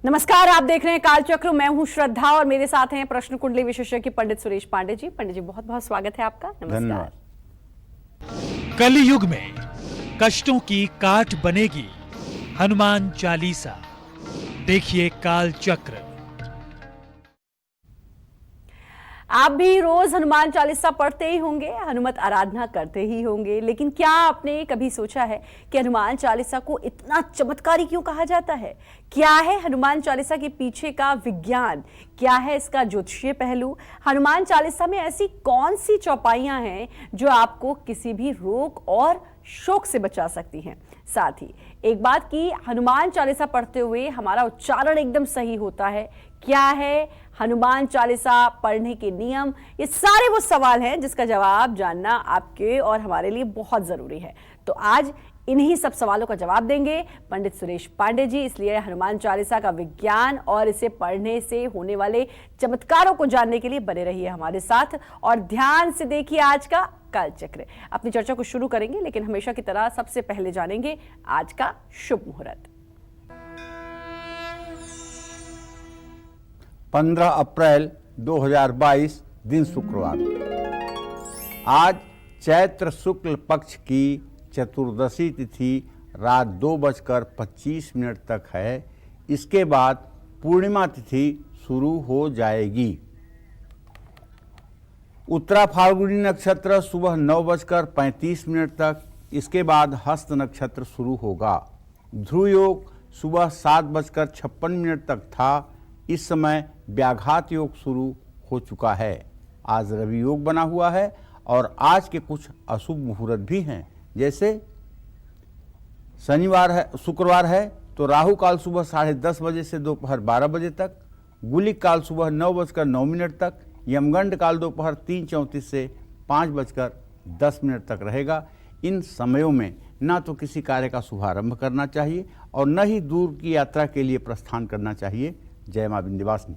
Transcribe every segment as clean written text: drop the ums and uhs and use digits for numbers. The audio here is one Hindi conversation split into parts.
नमस्कार, आप देख रहे हैं कालचक्र। मैं हूं श्रद्धा और मेरे साथ हैं प्रश्न कुंडली विशेषज्ञ पंडित सुरेश पांडे जी। पंडित जी, बहुत बहुत स्वागत है आपका। नमस्कार। कलियुग में कष्टों की काट बनेगी हनुमान चालीसा। देखिए कालचक्र। आप भी रोज हनुमान चालीसा पढ़ते ही होंगे, हनुमत आराधना करते ही होंगे, लेकिन क्या आपने कभी सोचा है कि हनुमान चालीसा को इतना चमत्कारी क्यों कहा जाता है? क्या है हनुमान चालीसा के पीछे का विज्ञान? क्या है इसका ज्योतिषीय पहलू? हनुमान चालीसा में ऐसी कौन सी चौपाइयां हैं जो आपको किसी भी रोग और शोक से बचा सकती हैं? साथ ही एक बात की, हनुमान चालीसा पढ़ते हुए हमारा उच्चारण एकदम सही होता है? क्या है हनुमान चालीसा पढ़ने के नियम? ये सारे वो सवाल हैं जिसका जवाब जानना आपके और हमारे लिए बहुत जरूरी है। तो आज इन्हीं सब सवालों का जवाब देंगे पंडित सुरेश पांडे जी। इसलिए हनुमान चालीसा का विज्ञान और इसे पढ़ने से होने वाले चमत्कारों को जानने के लिए बने रहिए हमारे साथ और ध्यान से देखिए आज का कालचक्र। अपनी चर्चा को शुरू करेंगे, लेकिन हमेशा की तरह सबसे पहले जानेंगे आज का शुभ मुहूर्त। 15 अप्रैल 2022 दिन शुक्रवार। आज चैत्र शुक्ल पक्ष की चतुर्दशी तिथि रात 2:25 तक है। इसके बाद पूर्णिमा तिथि शुरू हो जाएगी। उत्तरा फाल्गुनी नक्षत्र सुबह 9:35 तक। इसके बाद हस्त नक्षत्र शुरू होगा। ध्रुव योग सुबह 7:56 तक था। इस समय व्याघात योग शुरू हो चुका है। आज रवि योग बना हुआ है और आज के कुछ अशुभ मुहूर्त भी हैं। जैसे शनिवार है, शुक्रवार है तो राहु काल सुबह 10:30 बजे से दोपहर 12 बजे तक, गुलिक काल सुबह 9:09 तक, यमगंड काल दोपहर 3:34 से 5:10 तक रहेगा। इन समयों में न तो किसी कार्य का शुभारंभ करना चाहिए और न ही दूर की यात्रा के लिए प्रस्थान करना चाहिए। जय मां विंध्यवासिनी।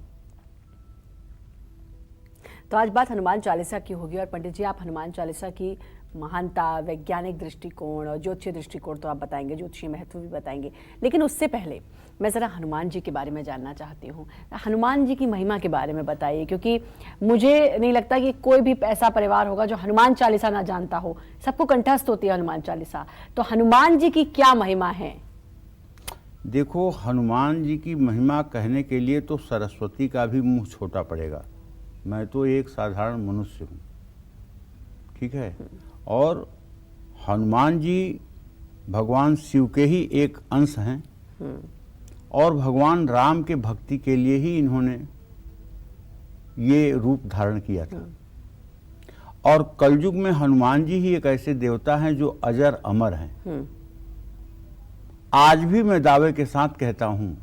तो आज बात हनुमान चालीसा की होगी और पंडित जी, आप हनुमान चालीसा की महानता, वैज्ञानिक दृष्टिकोण और ज्योतिषीय दृष्टिकोण तो आप बताएंगे, ज्योतिषीय महत्व भी बताएंगे, लेकिन उससे पहले मैं ज़रा हनुमान जी के बारे में जानना चाहती हूँ। हनुमान जी की महिमा के बारे में बताइए, क्योंकि मुझे नहीं लगता कि कोई भी ऐसा परिवार होगा जो हनुमान चालीसा ना जानता हो। सबको कंठस्थ होती है हनुमान चालीसा। तो हनुमान जी की क्या महिमा है? देखो, हनुमान जी की महिमा कहने के लिए तो सरस्वती का भी मुंह छोटा पड़ेगा। मैं तो एक साधारण मनुष्य हूँ, ठीक है। और हनुमान जी भगवान शिव के ही एक अंश हैं और भगवान राम के भक्ति के लिए ही इन्होंने ये रूप धारण किया था। और कलयुग में हनुमान जी ही एक ऐसे देवता हैं जो अजर अमर हैं। आज भी मैं दावे के साथ कहता हूं,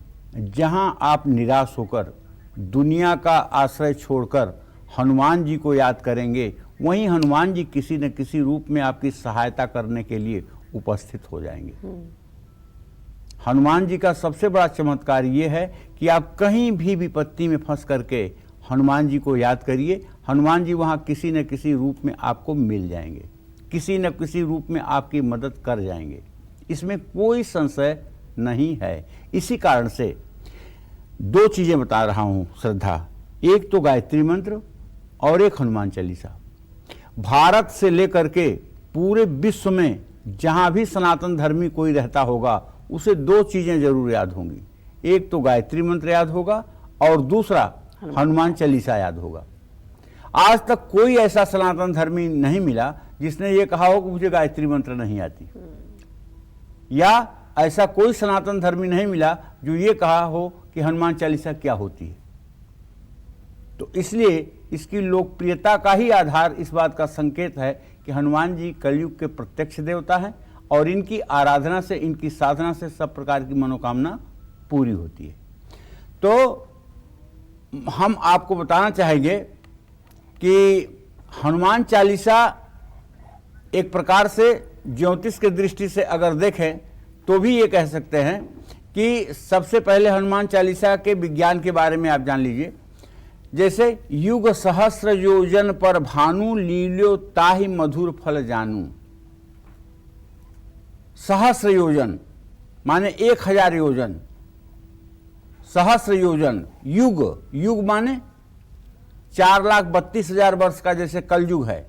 जहां आप निराश होकर दुनिया का आश्रय छोड़कर हनुमान जी को याद करेंगे, वहीं हनुमान जी किसी न किसी रूप में आपकी सहायता करने के लिए उपस्थित हो जाएंगे। हनुमान जी का सबसे बड़ा चमत्कार ये है कि आप कहीं भी विपत्ति में फंस करके हनुमान जी को याद करिए, हनुमान जी वहां किसी न किसी रूप में आपको मिल जाएंगे, किसी न किसी रूप में आपकी मदद कर जाएंगे। इसमें कोई संशय नहीं है। इसी कारण से दो चीजें बता रहा हूं श्रद्धा, एक तो गायत्री मंत्र और एक हनुमान चालीसा। भारत से लेकर के पूरे विश्व में जहां भी सनातन धर्मी कोई रहता होगा उसे दो चीजें जरूर याद होंगी, एक तो गायत्री मंत्र याद होगा और दूसरा हनुमान चालीसा याद होगा। आज तक कोई ऐसा सनातन धर्मी नहीं मिला जिसने ये कहा हो कि मुझे गायत्री मंत्र नहीं आती, या ऐसा कोई सनातन धर्मी नहीं मिला जो ये कहा हो कि हनुमान चालीसा क्या होती है। तो इसलिए इसकी लोकप्रियता का ही आधार इस बात का संकेत है कि हनुमान जी कलयुग के प्रत्यक्ष देवता हैं और इनकी आराधना से, इनकी साधना से सब प्रकार की मनोकामना पूरी होती है। तो हम आपको बताना चाहेंगे कि हनुमान चालीसा एक प्रकार से ज्योतिष के दृष्टि से अगर देखें तो भी ये कह सकते हैं कि सबसे पहले हनुमान चालीसा के विज्ञान के बारे में आप जान लीजिए। जैसे युग सहस्र योजन पर भानु, लील्यो ताहि मधुर फल जानू। सहस्र योजन माने 1000 योजन, सहस्र योजन, युग, युग माने 4,32,000 वर्ष का जैसे कलयुग है,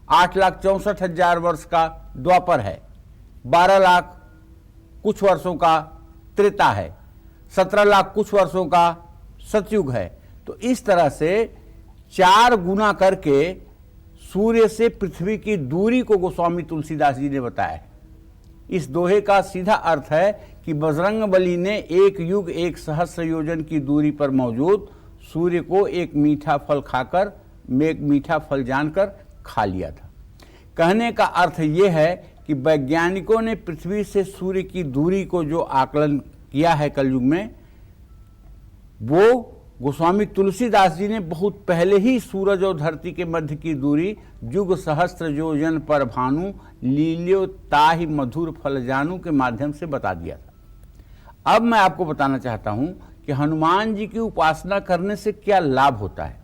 8,64,000 वर्ष का द्वापर है, 12 लाख कुछ वर्षों का त्रेता है, 17 लाख कुछ वर्षों का सतयुग है। तो इस तरह से 4 गुना करके सूर्य से पृथ्वी की दूरी को गोस्वामी तुलसीदास जी ने बताया है। इस दोहे का सीधा अर्थ है कि बजरंगबली ने एक युग एक सहस्र योजन की दूरी पर मौजूद सूर्य को एक मीठा फल खाकर, एक मीठा फल जानकर खा लिया था। कहने का अर्थ यह है कि वैज्ञानिकों ने पृथ्वी से सूर्य की दूरी को जो आकलन किया है कलयुग में, वो गोस्वामी तुलसीदास जी ने बहुत पहले ही सूरज और धरती के मध्य की दूरी युग सहस्त्र योजन पर भानु लील्यो ताहि मधुर फल जानू के माध्यम से बता दिया था। अब मैं आपको बताना चाहता हूं कि हनुमान जी की उपासना करने से क्या लाभ होता है।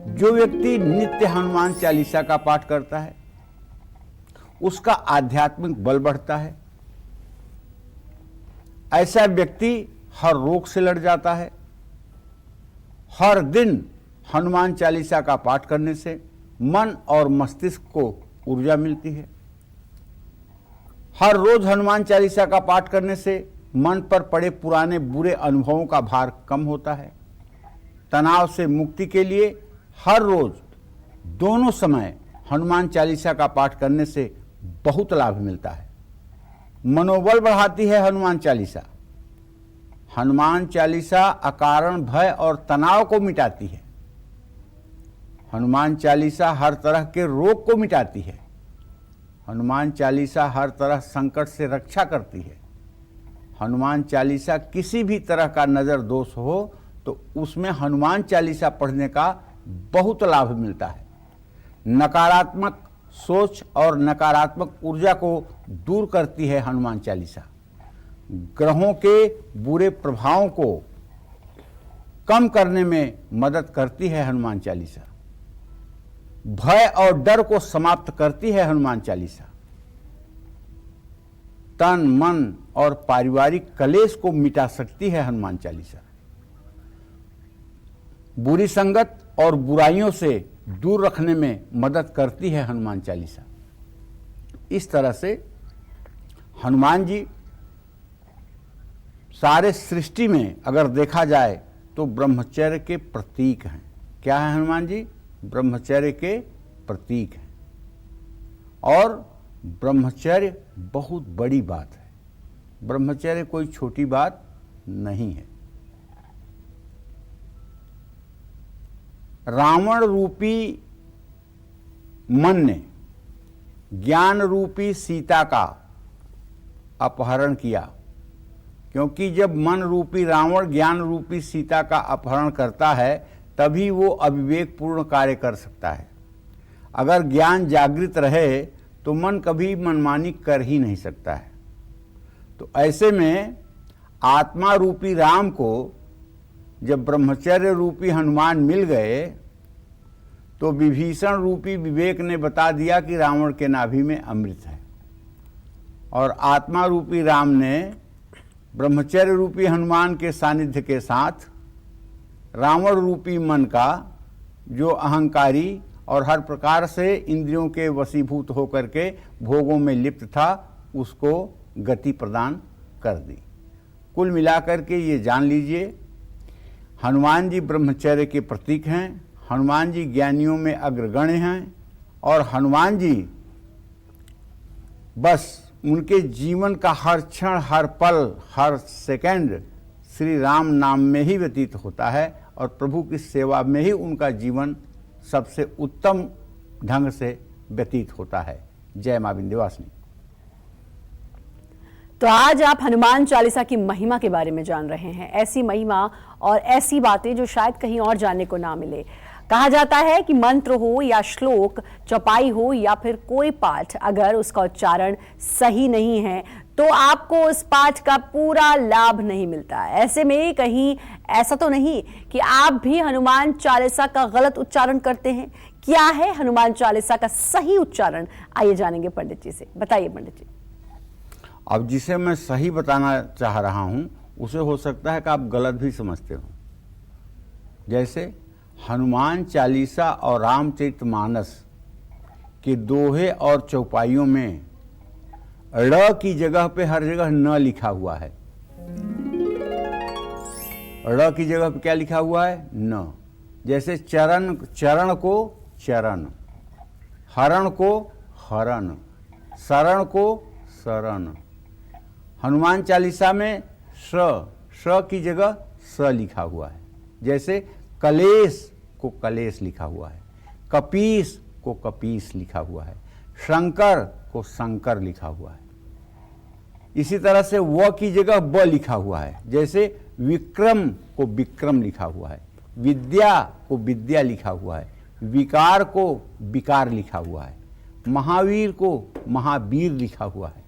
जो व्यक्ति नित्य हनुमान चालीसा का पाठ करता है उसका आध्यात्मिक बल बढ़ता है। ऐसा व्यक्ति हर रोग से लड़ जाता है। हर दिन हनुमान चालीसा का पाठ करने से मन और मस्तिष्क को ऊर्जा मिलती है। हर रोज हनुमान चालीसा का पाठ करने से मन पर पड़े पुराने बुरे अनुभवों का भार कम होता है। तनाव से मुक्ति के लिए हर रोज दोनों समय हनुमान चालीसा का पाठ करने से बहुत लाभ मिलता है। मनोबल बढ़ाती है हनुमान चालीसा। हनुमान चालीसा अकारण भय और तनाव को मिटाती है। हनुमान चालीसा हर तरह के रोग को मिटाती है। हनुमान चालीसा हर तरह संकट से रक्षा करती है। हनुमान चालीसा किसी भी तरह का नजर दोष हो तो उसमें हनुमान चालीसा पढ़ने का बहुत लाभ मिलता है। नकारात्मक सोच और नकारात्मक ऊर्जा को दूर करती है हनुमान चालीसा। ग्रहों के बुरे प्रभावों को कम करने में मदद करती है हनुमान चालीसा। भय और डर को समाप्त करती है हनुमान चालीसा। तन मन और पारिवारिक कलेश को मिटा सकती है हनुमान चालीसा। बुरी संगत और बुराइयों से दूर रखने में मदद करती है हनुमान चालीसा। इस तरह से हनुमान जी सारे सृष्टि में अगर देखा जाए तो ब्रह्मचर्य के प्रतीक हैं। क्या है हनुमान जी? ब्रह्मचर्य के प्रतीक हैं। और ब्रह्मचर्य बहुत बड़ी बात है। ब्रह्मचर्य कोई छोटी बात नहीं है। रावण रूपी मन ने ज्ञान रूपी सीता का अपहरण किया, क्योंकि जब मन रूपी रावण ज्ञान रूपी सीता का अपहरण करता है तभी वो अविवेक पूर्ण कार्य कर सकता है। अगर ज्ञान जागृत रहे तो मन कभी मनमानी कर ही नहीं सकता है। तो ऐसे में आत्मा रूपी राम को जब ब्रह्मचर्य रूपी हनुमान मिल गए तो विभीषण रूपी विवेक ने बता दिया कि रावण के नाभि में अमृत है। और आत्मा रूपी राम ने ब्रह्मचर्य रूपी हनुमान के सानिध्य के साथ रावण रूपी मन का, जो अहंकारी और हर प्रकार से इंद्रियों के वशीभूत होकर के भोगों में लिप्त था, उसको गति प्रदान कर दी। कुल मिलाकर के ये जान लीजिए, हनुमान जी ब्रह्मचर्य के प्रतीक हैं। हनुमान जी ज्ञानियों में अग्रगण्य हैं। और हनुमान जी बस उनके जीवन का हर क्षण, हर पल, हर सेकंड श्री राम नाम में ही व्यतीत होता है और प्रभु की सेवा में ही उनका जीवन सबसे उत्तम ढंग से व्यतीत होता है। जय मां विंध्यवासिनी। तो आज आप हनुमान चालीसा की महिमा के बारे में जान रहे हैं। ऐसी महिमा और ऐसी बातें जो शायद कहीं और जानने को ना मिले। कहा जाता है कि मंत्र हो या श्लोक, चौपाई हो या फिर कोई पाठ, अगर उसका उच्चारण सही नहीं है तो आपको उस पाठ का पूरा लाभ नहीं मिलता। ऐसे में कहीं ऐसा तो नहीं कि आप भी हनुमान चालीसा का गलत उच्चारण करते हैं? क्या है हनुमान चालीसा का सही उच्चारण? आइए जानेंगे पंडित जी से। बताइए पंडित जी। अब जिसे मैं सही बताना चाह रहा हूं उसे हो सकता है कि आप गलत भी समझते हो। जैसे हनुमान चालीसा और रामचरितमानस के दोहे और चौपाइयों में ड़ की जगह पे हर जगह न लिखा हुआ है। ड़ की जगह पे क्या लिखा हुआ है? न। जैसे चरण को चरण, हरण को हरण, शरण को शरण। हनुमान चालीसा में स की जगह स लिखा हुआ है। जैसे कलेश को कलेश लिखा हुआ है, कपीस को कपीस लिखा हुआ है, शंकर को शंकर लिखा हुआ है। इसी तरह से व की जगह ब लिखा हुआ है। जैसे विक्रम को विक्रम लिखा हुआ है, विद्या को विद्या लिखा हुआ है, विकार को विकार लिखा हुआ है, महावीर को महावीर लिखा हुआ है।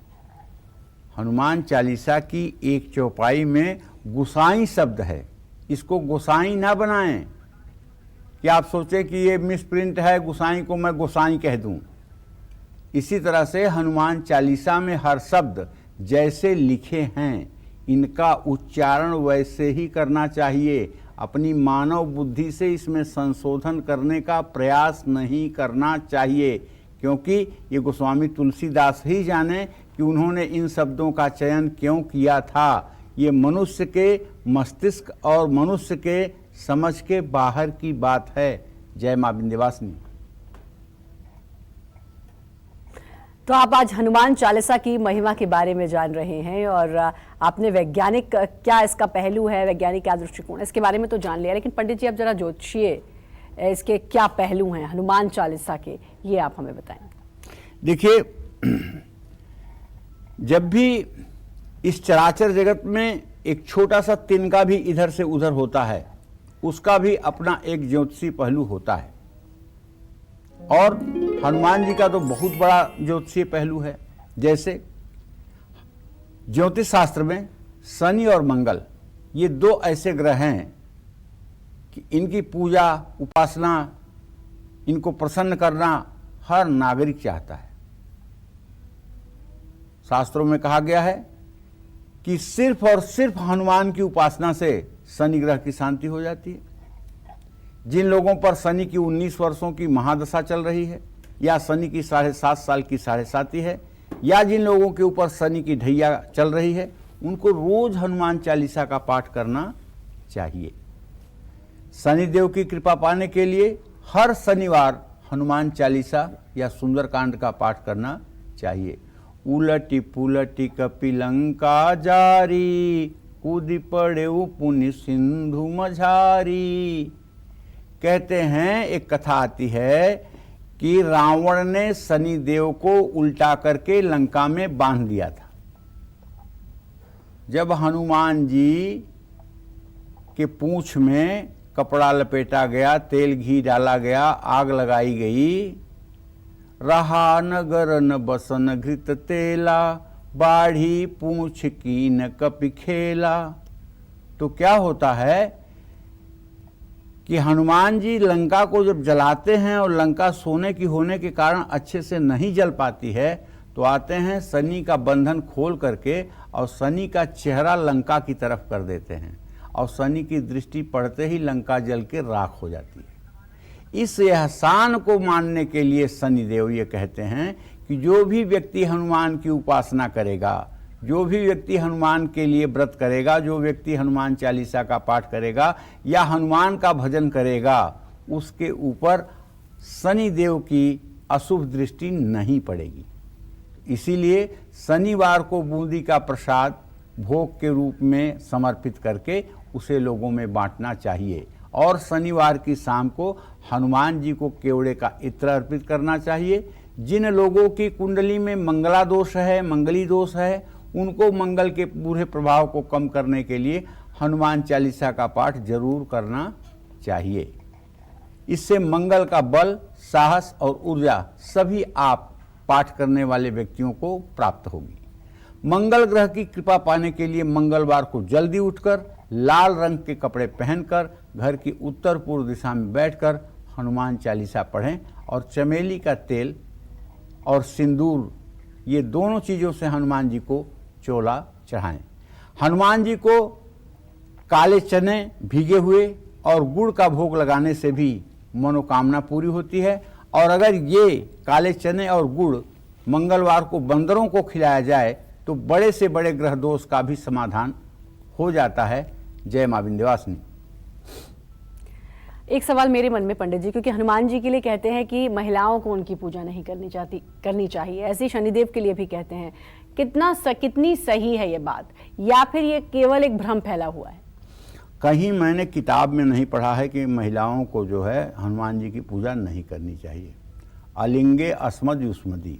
हनुमान चालीसा की एक चौपाई में गोसाई शब्द है। इसको गोसाई ना बनाएं कि आप सोचें कि ये मिसप्रिंट है, गोसाई को मैं गोसाई कह दूं। इसी तरह से हनुमान चालीसा में हर शब्द जैसे लिखे हैं, इनका उच्चारण वैसे ही करना चाहिए। अपनी मानव बुद्धि से इसमें संशोधन करने का प्रयास नहीं करना चाहिए, क्योंकि ये गोस्वामी तुलसीदास ही जाने कि उन्होंने इन शब्दों का चयन क्यों किया था। ये मनुष्य के मस्तिष्क और मनुष्य के समझ के बाहर की बात है। जय मां विंध्यवासिनी। तो आप आज हनुमान चालीसा की महिमा के बारे में जान रहे हैं और आपने वैज्ञानिक क्या इसका पहलू है, वैज्ञानिक क्या दृष्टिकोण है, इसके बारे में तो जान लिया, लेकिन पंडित जी आप जरा ज्योतिषीय इसके क्या पहलू हैं हनुमान चालीसा के, ये आप हमें बताएं। देखिए, जब भी इस चराचर जगत में एक छोटा सा तिनका भी इधर से उधर होता है, उसका भी अपना एक ज्योतिषीय पहलू होता है। और हनुमान जी का तो बहुत बड़ा ज्योतिषीय पहलू है। जैसे ज्योतिष शास्त्र में शनि और मंगल ये दो ऐसे ग्रह हैं कि इनकी पूजा उपासना, इनको प्रसन्न करना हर नागरिक चाहता है। शास्त्रों में कहा गया है कि सिर्फ और सिर्फ हनुमान की उपासना से शनि ग्रह की शांति हो जाती है। जिन लोगों पर शनि की 19 वर्षों की महादशा चल रही है, या शनि की 7.5 साल की 7.5 है, या जिन लोगों के ऊपर शनि की ढैया चल रही है, उनको रोज हनुमान चालीसा का पाठ करना चाहिए। शनिदेव की कृपा पाने के लिए हर शनिवार हनुमान चालीसा या सुंदरकांड का पाठ करना चाहिए। उलटी पुलटी कपिलंका जारी, कूदी पड़े पुण्य सिंधु मझारी। कहते हैं, एक कथा आती है कि रावण ने शनिदेव को उल्टा करके लंका में बांध दिया था। जब हनुमान जी के पूंछ में कपड़ा लपेटा गया, तेल घी डाला गया, आग लगाई गई, रहा नगर न बसन घृत तेला, बाढ़ी पूंछ की न कपि खेला। तो क्या होता है कि हनुमान जी लंका को जब जलाते हैं और लंका सोने की होने के कारण अच्छे से नहीं जल पाती है, तो आते हैं शनि का बंधन खोल करके और शनि का चेहरा लंका की तरफ कर देते हैं, और शनि की दृष्टि पड़ते ही लंका जल के राख हो जाती है। इस एहसान को मानने के लिए शनिदेव ये कहते हैं कि जो भी व्यक्ति हनुमान की उपासना करेगा, जो भी व्यक्ति हनुमान के लिए व्रत करेगा, जो व्यक्ति हनुमान चालीसा का पाठ करेगा या हनुमान का भजन करेगा, उसके ऊपर शनिदेव की अशुभ दृष्टि नहीं पड़ेगी। इसीलिए शनिवार को बूंदी का प्रसाद भोग के रूप में समर्पित करके उसे लोगों में बांटना चाहिए, और शनिवार की शाम को हनुमान जी को केवड़े का इत्र अर्पित करना चाहिए। जिन लोगों की कुंडली में मंगला दोष है, मंगली दोष है, उनको मंगल के बुरे प्रभाव को कम करने के लिए हनुमान चालीसा का पाठ जरूर करना चाहिए। इससे मंगल का बल, साहस और ऊर्जा सभी आप पाठ करने वाले व्यक्तियों को प्राप्त होगी। मंगल ग्रह की कृपा पाने के लिए मंगलवार को जल्दी उठकर लाल रंग के कपड़े पहनकर घर की उत्तर पूर्व दिशा में बैठकर हनुमान चालीसा पढ़ें, और चमेली का तेल और सिंदूर, ये दोनों चीज़ों से हनुमान जी को चोला चढ़ाएं। हनुमान जी को काले चने भीगे हुए और गुड़ का भोग लगाने से भी मनोकामना पूरी होती है। और अगर ये काले चने और गुड़ मंगलवार को बंदरों को खिलाया जाए तो बड़े से बड़े ग्रह दोष का भी समाधान हो जाता है। जय मां विंध्यवासिनी। एक सवाल मेरे मन में पंडित जी, क्योंकि हनुमान जी के लिए कहते हैं कि महिलाओं को उनकी पूजा नहीं करनी चाहिए, ऐसे ही शनिदेव के लिए भी कहते हैं। कितनी सही है ये बात, या फिर ये केवल एक भ्रम फैला हुआ है? कहीं मैंने किताब में नहीं पढ़ा है कि महिलाओं को जो है हनुमान जी की पूजा नहीं करनी चाहिए। अलिंगे अस्मद युष्मदी।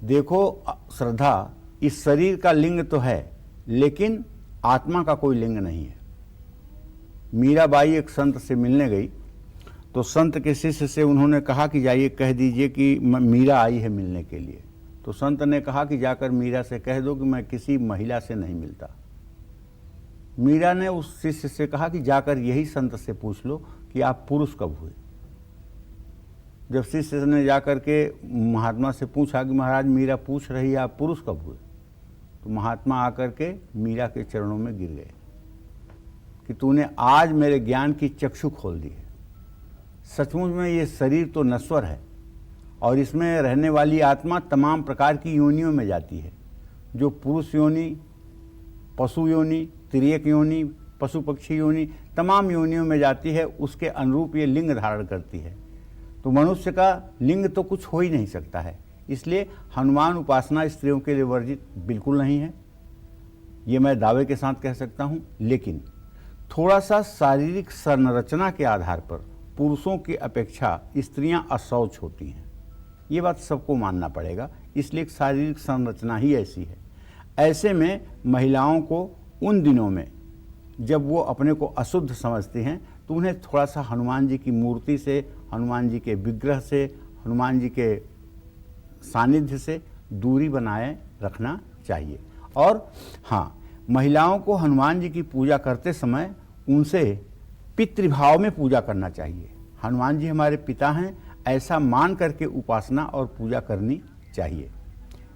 देखो श्रद्धा, इस शरीर का लिंग तो है लेकिन आत्मा का कोई लिंग नहीं है। मीराबाई एक संत से मिलने गई तो संत के शिष्य से उन्होंने कहा कि जाइए कह दीजिए कि मीरा आई है मिलने के लिए। तो संत ने कहा कि जाकर मीरा से कह दो कि मैं किसी महिला से नहीं मिलता। मीरा ने उस शिष्य से कहा कि जाकर यही संत से पूछ लो कि आप पुरुष कब हुए। जब शिष्य ने जाकर के महात्मा से पूछा कि महाराज मीरा पूछ रही है आप पुरुष कब हुए, तो महात्मा आकर के मीरा के चरणों में गिर गए कि तूने आज मेरे ज्ञान की चक्षु खोल दी है। सचमुच में ये शरीर तो नश्वर है और इसमें रहने वाली आत्मा तमाम प्रकार की योनियों में जाती है, जो पुरुष योनि, पशु योनि, तिर्यक योनि, पशु पक्षी योनि, तमाम योनियों में जाती है। उसके अनुरूप ये लिंग धारण करती है। तो मनुष्य का लिंग तो कुछ हो ही नहीं सकता है। इसलिए हनुमान उपासना स्त्रियों के लिए वर्जित बिल्कुल नहीं है, ये मैं दावे के साथ कह सकता हूँ। लेकिन थोड़ा सा शारीरिक संरचना के आधार पर पुरुषों की अपेक्षा स्त्रियां अशौच होती हैं, ये बात सबको मानना पड़ेगा। इसलिए शारीरिक संरचना ही ऐसी है। ऐसे में महिलाओं को उन दिनों में जब वो अपने को अशुद्ध समझती हैं तो उन्हें थोड़ा सा हनुमान जी की मूर्ति से, हनुमान जी के विग्रह से, हनुमान जी के सानिध्य से दूरी बनाए रखना चाहिए। और हाँ, महिलाओं को हनुमान जी की पूजा करते समय उनसे पितृभाव में पूजा करना चाहिए। हनुमान जी हमारे पिता हैं, ऐसा मान करके उपासना और पूजा करनी चाहिए।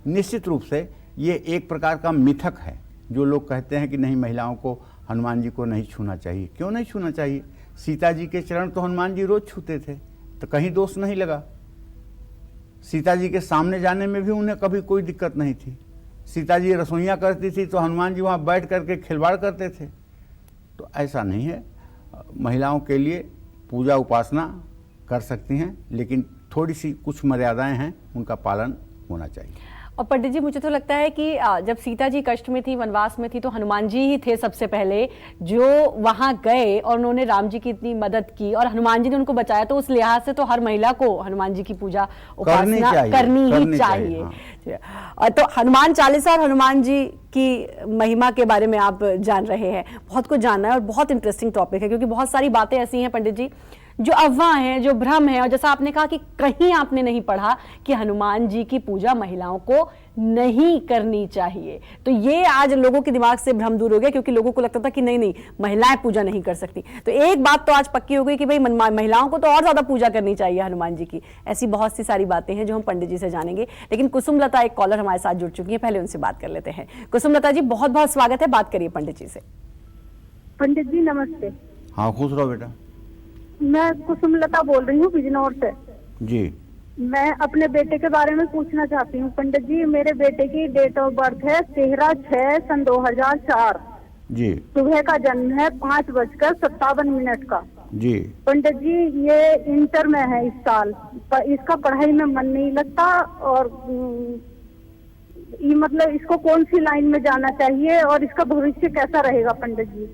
निश्चित रूप से ये एक प्रकार का मिथक है। जो लोग कहते हैं कि नहीं महिलाओं को हनुमान जी को नहीं छूना चाहिए, क्यों नहीं छूना चाहिए? सीता जी के चरण तो हनुमान जी रोज छूते थे, तो कहीं दोष नहीं लगा। सीता जी के सामने जाने में भी उन्हें कभी कोई दिक्कत नहीं थी। सीता जी रसोइयाँ करती थी तो हनुमान जी वहाँ बैठ करके खिलवाड़ करते थे। तो ऐसा नहीं है। महिलाओं के लिए पूजा उपासना कर सकती हैं, लेकिन थोड़ी सी कुछ मर्यादाएं हैं, उनका पालन होना चाहिए। और पंडित जी, मुझे तो लगता है कि जब सीता जी कष्ट में थी, वनवास में थी, तो हनुमान जी ही थे सबसे पहले जो वहां गए और उन्होंने राम जी की इतनी मदद की और हनुमान जी ने उनको बचाया। तो उस लिहाज से तो हर महिला को हनुमान जी की पूजा उपासना करनी ही चाहिए। हाँ। तो हनुमान चालीसा और हनुमान जी की महिमा के बारे में आप जान रहे हैं। बहुत कुछ जानना है और बहुत इंटरेस्टिंग टॉपिक है, क्योंकि बहुत सारी बातें ऐसी हैं पंडित जी जो अफवाह है, जो भ्रम है। और जैसा आपने कहा कि कहीं आपने नहीं पढ़ा कि हनुमान जी की पूजा महिलाओं को नहीं करनी चाहिए। तो ये आज लोगों के दिमाग से भ्रम दूर हो गया, क्योंकि लोगों को लगता था कि नहीं महिलाएं पूजा नहीं कर सकती। तो एक बात तो आज पक्की हो गई कि भाई महिलाओं को तो और ज्यादा पूजा करनी चाहिए हनुमान जी की। ऐसी बहुत सी सारी बातें हैं जो हम पंडित जी से जानेंगे। लेकिन कुसुम लता एक कॉलर हमारे साथ जुड़ चुकी है, पहले उनसे बात कर लेते हैं। कुसुम लता जी, बहुत बहुत स्वागत है, बात करिए पंडित जी से। पंडित जी नमस्ते। हाँ, खुश रहो बेटा। मैं कुसुम लता बोल रही हूँ बिजनौर से जी। मैं अपने बेटे के बारे में पूछना चाहती हूँ पंडित जी। मेरे बेटे की डेट ऑफ बर्थ है 13/6/2004 जी। सुबह का जन्म है 5:57 का जी। पंडित जी ये इंटर में है इस साल, पर इसका पढ़ाई में मन नहीं लगता। और ये मतलब इसको कौन सी लाइन में जाना चाहिए और इसका भविष्य कैसा रहेगा पंडित जी?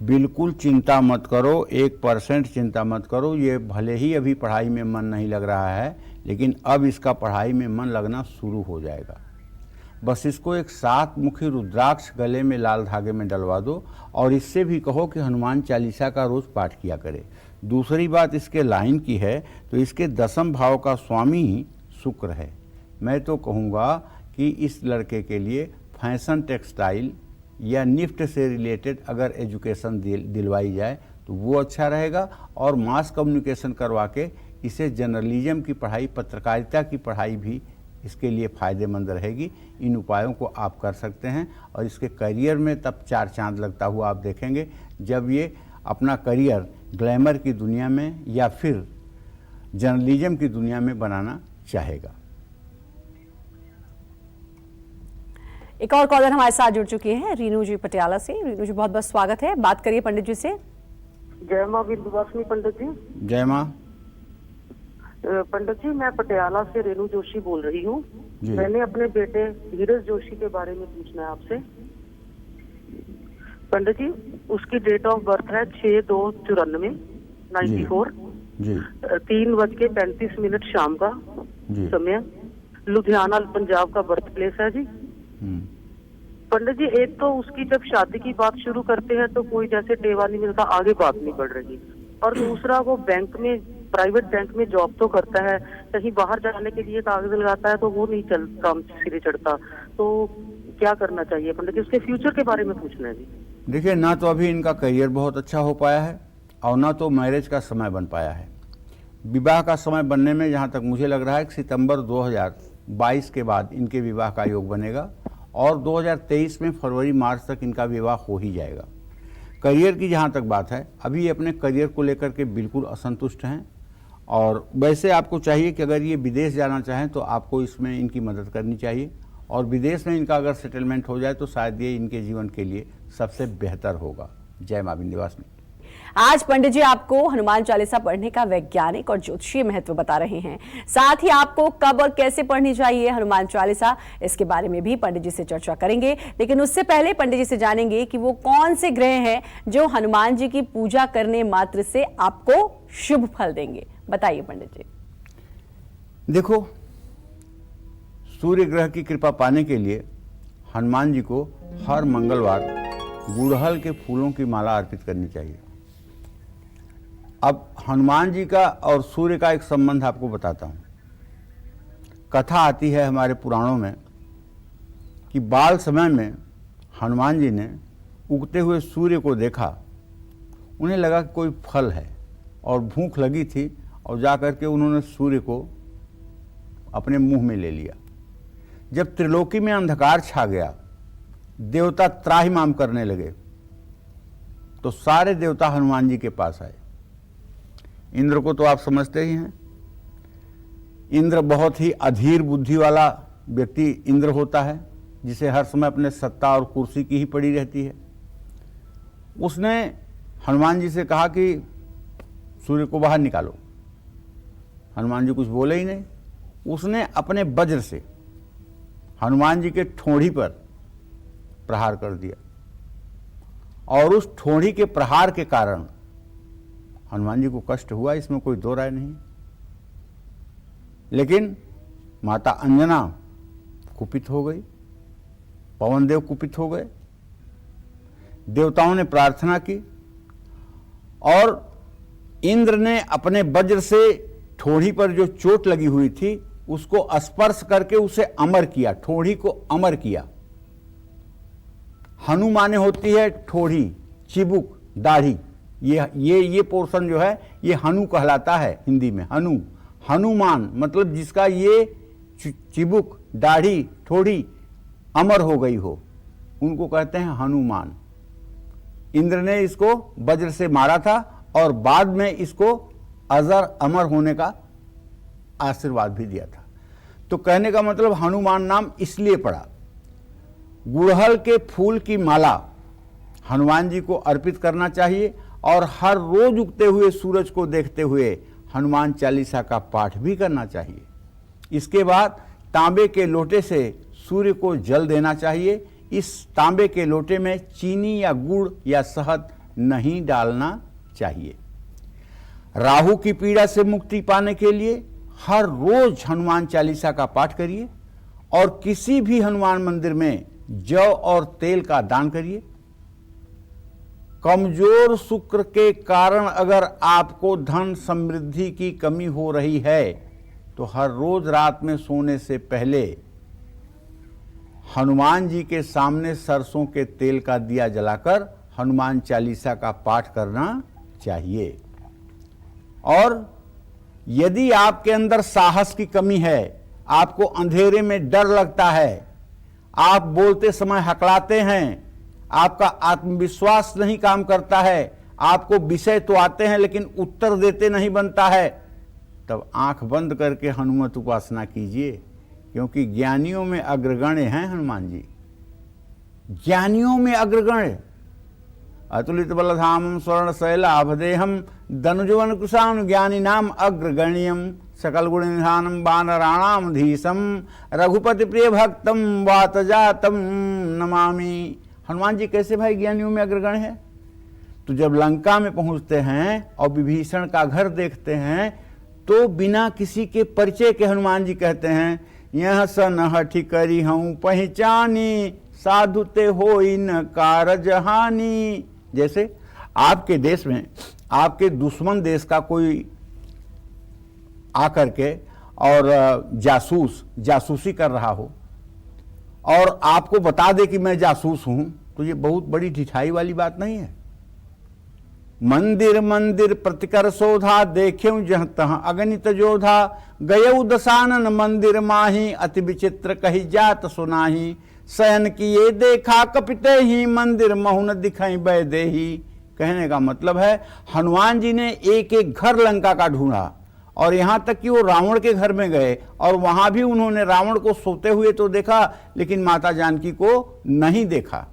बिल्कुल चिंता मत करो, 1% चिंता मत करो। ये भले ही अभी पढ़ाई में मन नहीं लग रहा है, लेकिन अब इसका पढ़ाई में मन लगना शुरू हो जाएगा। बस इसको एक 7 मुखी रुद्राक्ष गले में लाल धागे में डलवा दो और इससे भी कहो कि हनुमान चालीसा का रोज पाठ किया करे। दूसरी बात इसके लाइन की है तो इसके 10वें भाव का स्वामी ही शुक्र है। मैं तो कहूँगा कि इस लड़के के लिए फैशन टेक्सटाइल या निफ्ट से रिलेटेड अगर एजुकेशन दिलवाई जाए तो वो अच्छा रहेगा। और मास कम्युनिकेशन करवा के इसे जर्नलिज्म की पढ़ाई, पत्रकारिता की पढ़ाई भी इसके लिए फ़ायदेमंद रहेगी। इन उपायों को आप कर सकते हैं और इसके करियर में तब 4 चांद लगता हुआ आप देखेंगे जब ये अपना करियर ग्लैमर की दुनिया में या फिर जर्नलिज्म की दुनिया में बनाना चाहेगा। एक और कॉलर हमारे साथ जुड़ चुके हैं, रीनू जी पटियाला से। रीनू जी बहुत बहुत स्वागत है, बात करिए पंडित जी से। जय माँ विंध्यवासिनी पंडित जी। जय माँ। पंडित जी, मैं पटियाला से रेणु जोशी बोल रही हूँ। जी। मैंने अपने बेटे धीरज जोशी के बारे में पूछना है आपसे। पंडित जी, उसकी डेट ऑफ बर्थ है 6/2/94 94 जी 3:35 शाम का जी। समय। लुधियाना पंजाब का बर्थ प्लेस है जी। पंडित जी, एक तो उसकी जब शादी की बात शुरू करते हैं तो कोई जैसे टेवा नहीं मिलता, आगे बात नहीं बढ़ रही। और दूसरा, वो बैंक में, प्राइवेट बैंक में जॉब तो करता है, कहीं बाहर जाने के लिए कागज लगाता है तो वो नहीं काम सिरे चढ़ता। तो क्या करना चाहिए पंडित जी? उसके फ्यूचर के बारे में पूछना है जी। देखिए, ना तो अभी इनका करियर बहुत अच्छा हो पाया है और ना तो मैरिज का समय बन पाया है। विवाह का समय बनने में जहाँ तक मुझे लग रहा है कि सितंबर 2022 के बाद इनके विवाह का योग बनेगा और 2023 में फरवरी मार्च तक इनका विवाह हो ही जाएगा। करियर की जहाँ तक बात है, अभी अपने करियर को लेकर के बिल्कुल असंतुष्ट हैं और वैसे आपको चाहिए कि अगर ये विदेश जाना चाहें तो आपको इसमें इनकी मदद करनी चाहिए और विदेश में इनका अगर सेटलमेंट हो जाए तो शायद ये इनके जीवन के लिए सबसे बेहतर होगा। जय मां विंध्यवासिनी। आज पंडित जी आपको हनुमान चालीसा पढ़ने का वैज्ञानिक और ज्योतिषीय महत्व बता रहे हैं। साथ ही आपको कब और कैसे पढ़नी चाहिए हनुमान चालीसा, इसके बारे में भी पंडित जी से चर्चा करेंगे। लेकिन उससे पहले पंडित जी से जानेंगे कि वो कौन से ग्रह हैं जो हनुमान जी की पूजा करने मात्र से आपको शुभ फल देंगे। बताइए पंडित जी। देखो, सूर्य ग्रह की कृपा पाने के लिए हनुमान जी को हर मंगलवार गुड़हल के फूलों की माला अर्पित करनी चाहिए। अब हनुमान जी का और सूर्य का एक संबंध आपको बताता हूँ। कथा आती है हमारे पुराणों में कि बाल समय में हनुमान जी ने उगते हुए सूर्य को देखा। उन्हें लगा कि कोई फल है और भूख लगी थी और जा कर के उन्होंने सूर्य को अपने मुंह में ले लिया। जब त्रिलोकी में अंधकार छा गया, देवता त्राहिमाम करने लगे, तो सारे देवता हनुमान जी के पास आए। इंद्र को तो आप समझते ही हैं। इंद्र बहुत ही अधीर बुद्धि वाला व्यक्ति इंद्र होता है, जिसे हर समय अपने सत्ता और कुर्सी की ही पड़ी रहती है। उसने हनुमान जी से कहा कि सूर्य को बाहर निकालो। हनुमान जी कुछ बोले ही नहीं। उसने अपने वज्र से हनुमान जी के ठोड़ी पर प्रहार कर दिया और उस ठोड़ी के प्रहार के कारण हनुमान जी को कष्ट हुआ, इसमें कोई दो राय नहीं। लेकिन माता अंजना कुपित हो गई, पवन देव कुपित हो गए। देवताओं ने प्रार्थना की और इंद्र ने अपने वज्र से ठोड़ी पर जो चोट लगी हुई थी उसको स्पर्श करके उसे अमर किया, ठोड़ी को अमर किया। हनु माने होती है ठोड़ी, चिबुक, दाढ़ी। ये पोर्शन जो है ये हनु कहलाता है हिंदी में। हनु, हनुमान मतलब जिसका ये चिबुक, दाढ़ी, ठोड़ी अमर हो गई हो, उनको कहते हैं हनुमान। इंद्र ने इसको वज्र से मारा था और बाद में इसको अजर अमर होने का आशीर्वाद भी दिया था। तो कहने का मतलब हनुमान नाम इसलिए पड़ा। गुड़हल के फूल की माला हनुमान जी को अर्पित करना चाहिए और हर रोज उगते हुए सूरज को देखते हुए हनुमान चालीसा का पाठ भी करना चाहिए। इसके बाद तांबे के लोटे से सूर्य को जल देना चाहिए। इस तांबे के लोटे में चीनी या गुड़ या शहद नहीं डालना चाहिए। राहु की पीड़ा से मुक्ति पाने के लिए हर रोज हनुमान चालीसा का पाठ करिए और किसी भी हनुमान मंदिर में जौ और तेल का दान करिए। कमजोर शुक्र के कारण अगर आपको धन समृद्धि की कमी हो रही है तो हर रोज रात में सोने से पहले हनुमान जी के सामने सरसों के तेल का दिया जलाकर हनुमान चालीसा का पाठ करना चाहिए। और यदि आपके अंदर साहस की कमी है, आपको अंधेरे में डर लगता है, आप बोलते समय हकलाते हैं, आपका आत्मविश्वास नहीं काम करता है, आपको विषय तो आते हैं लेकिन उत्तर देते नहीं बनता है, तब आंख बंद करके हनुमत उपासना कीजिए, क्योंकि ज्ञानियों में अग्रगण्य हैं हनुमान जी, ज्ञानियों में अग्रगण्य। अतुलित बलधामम स्वर्ण शैलाभदेहम धनुजवन कुशान ज्ञानी नाम अग्रगण्यम सकल गुण निधानम वानराणाम धीशम रघुपति प्रिय भक्तम वात जातम नमामि। हनुमान जी कैसे भाई ज्ञानियों में अग्रगण्य है? तो जब लंका में पहुंचते हैं और विभीषण का घर देखते हैं तो बिना किसी के परिचय के हनुमान जी कहते हैं, यह सन हठी करी हूं पहचानी साधु ते होई न कारज हानि। जैसे आपके देश में आपके दुश्मन देश का कोई आकर के और जासूसी कर रहा हो और आपको बता दे कि मैं जासूस हूं, तो ये बहुत बड़ी ढिठाई वाली बात नहीं है। मंदिर मंदिर प्रतिकर शोधा देख्यऊ जह तह अगणित जोधा गयऊ दशानन मंदिर माही अति विचित्र कही जात सुनाही शयन किए देखा कपिते ही मंदिर महुन दिखाई बैदे ही। कहने का मतलब है हनुमान जी ने एक एक घर लंका का ढूंढा और यहां तक कि वो रावण के घर में गए और वहां भी उन्होंने रावण को सोते हुए तो देखा लेकिन माता जानकी को नहीं देखा।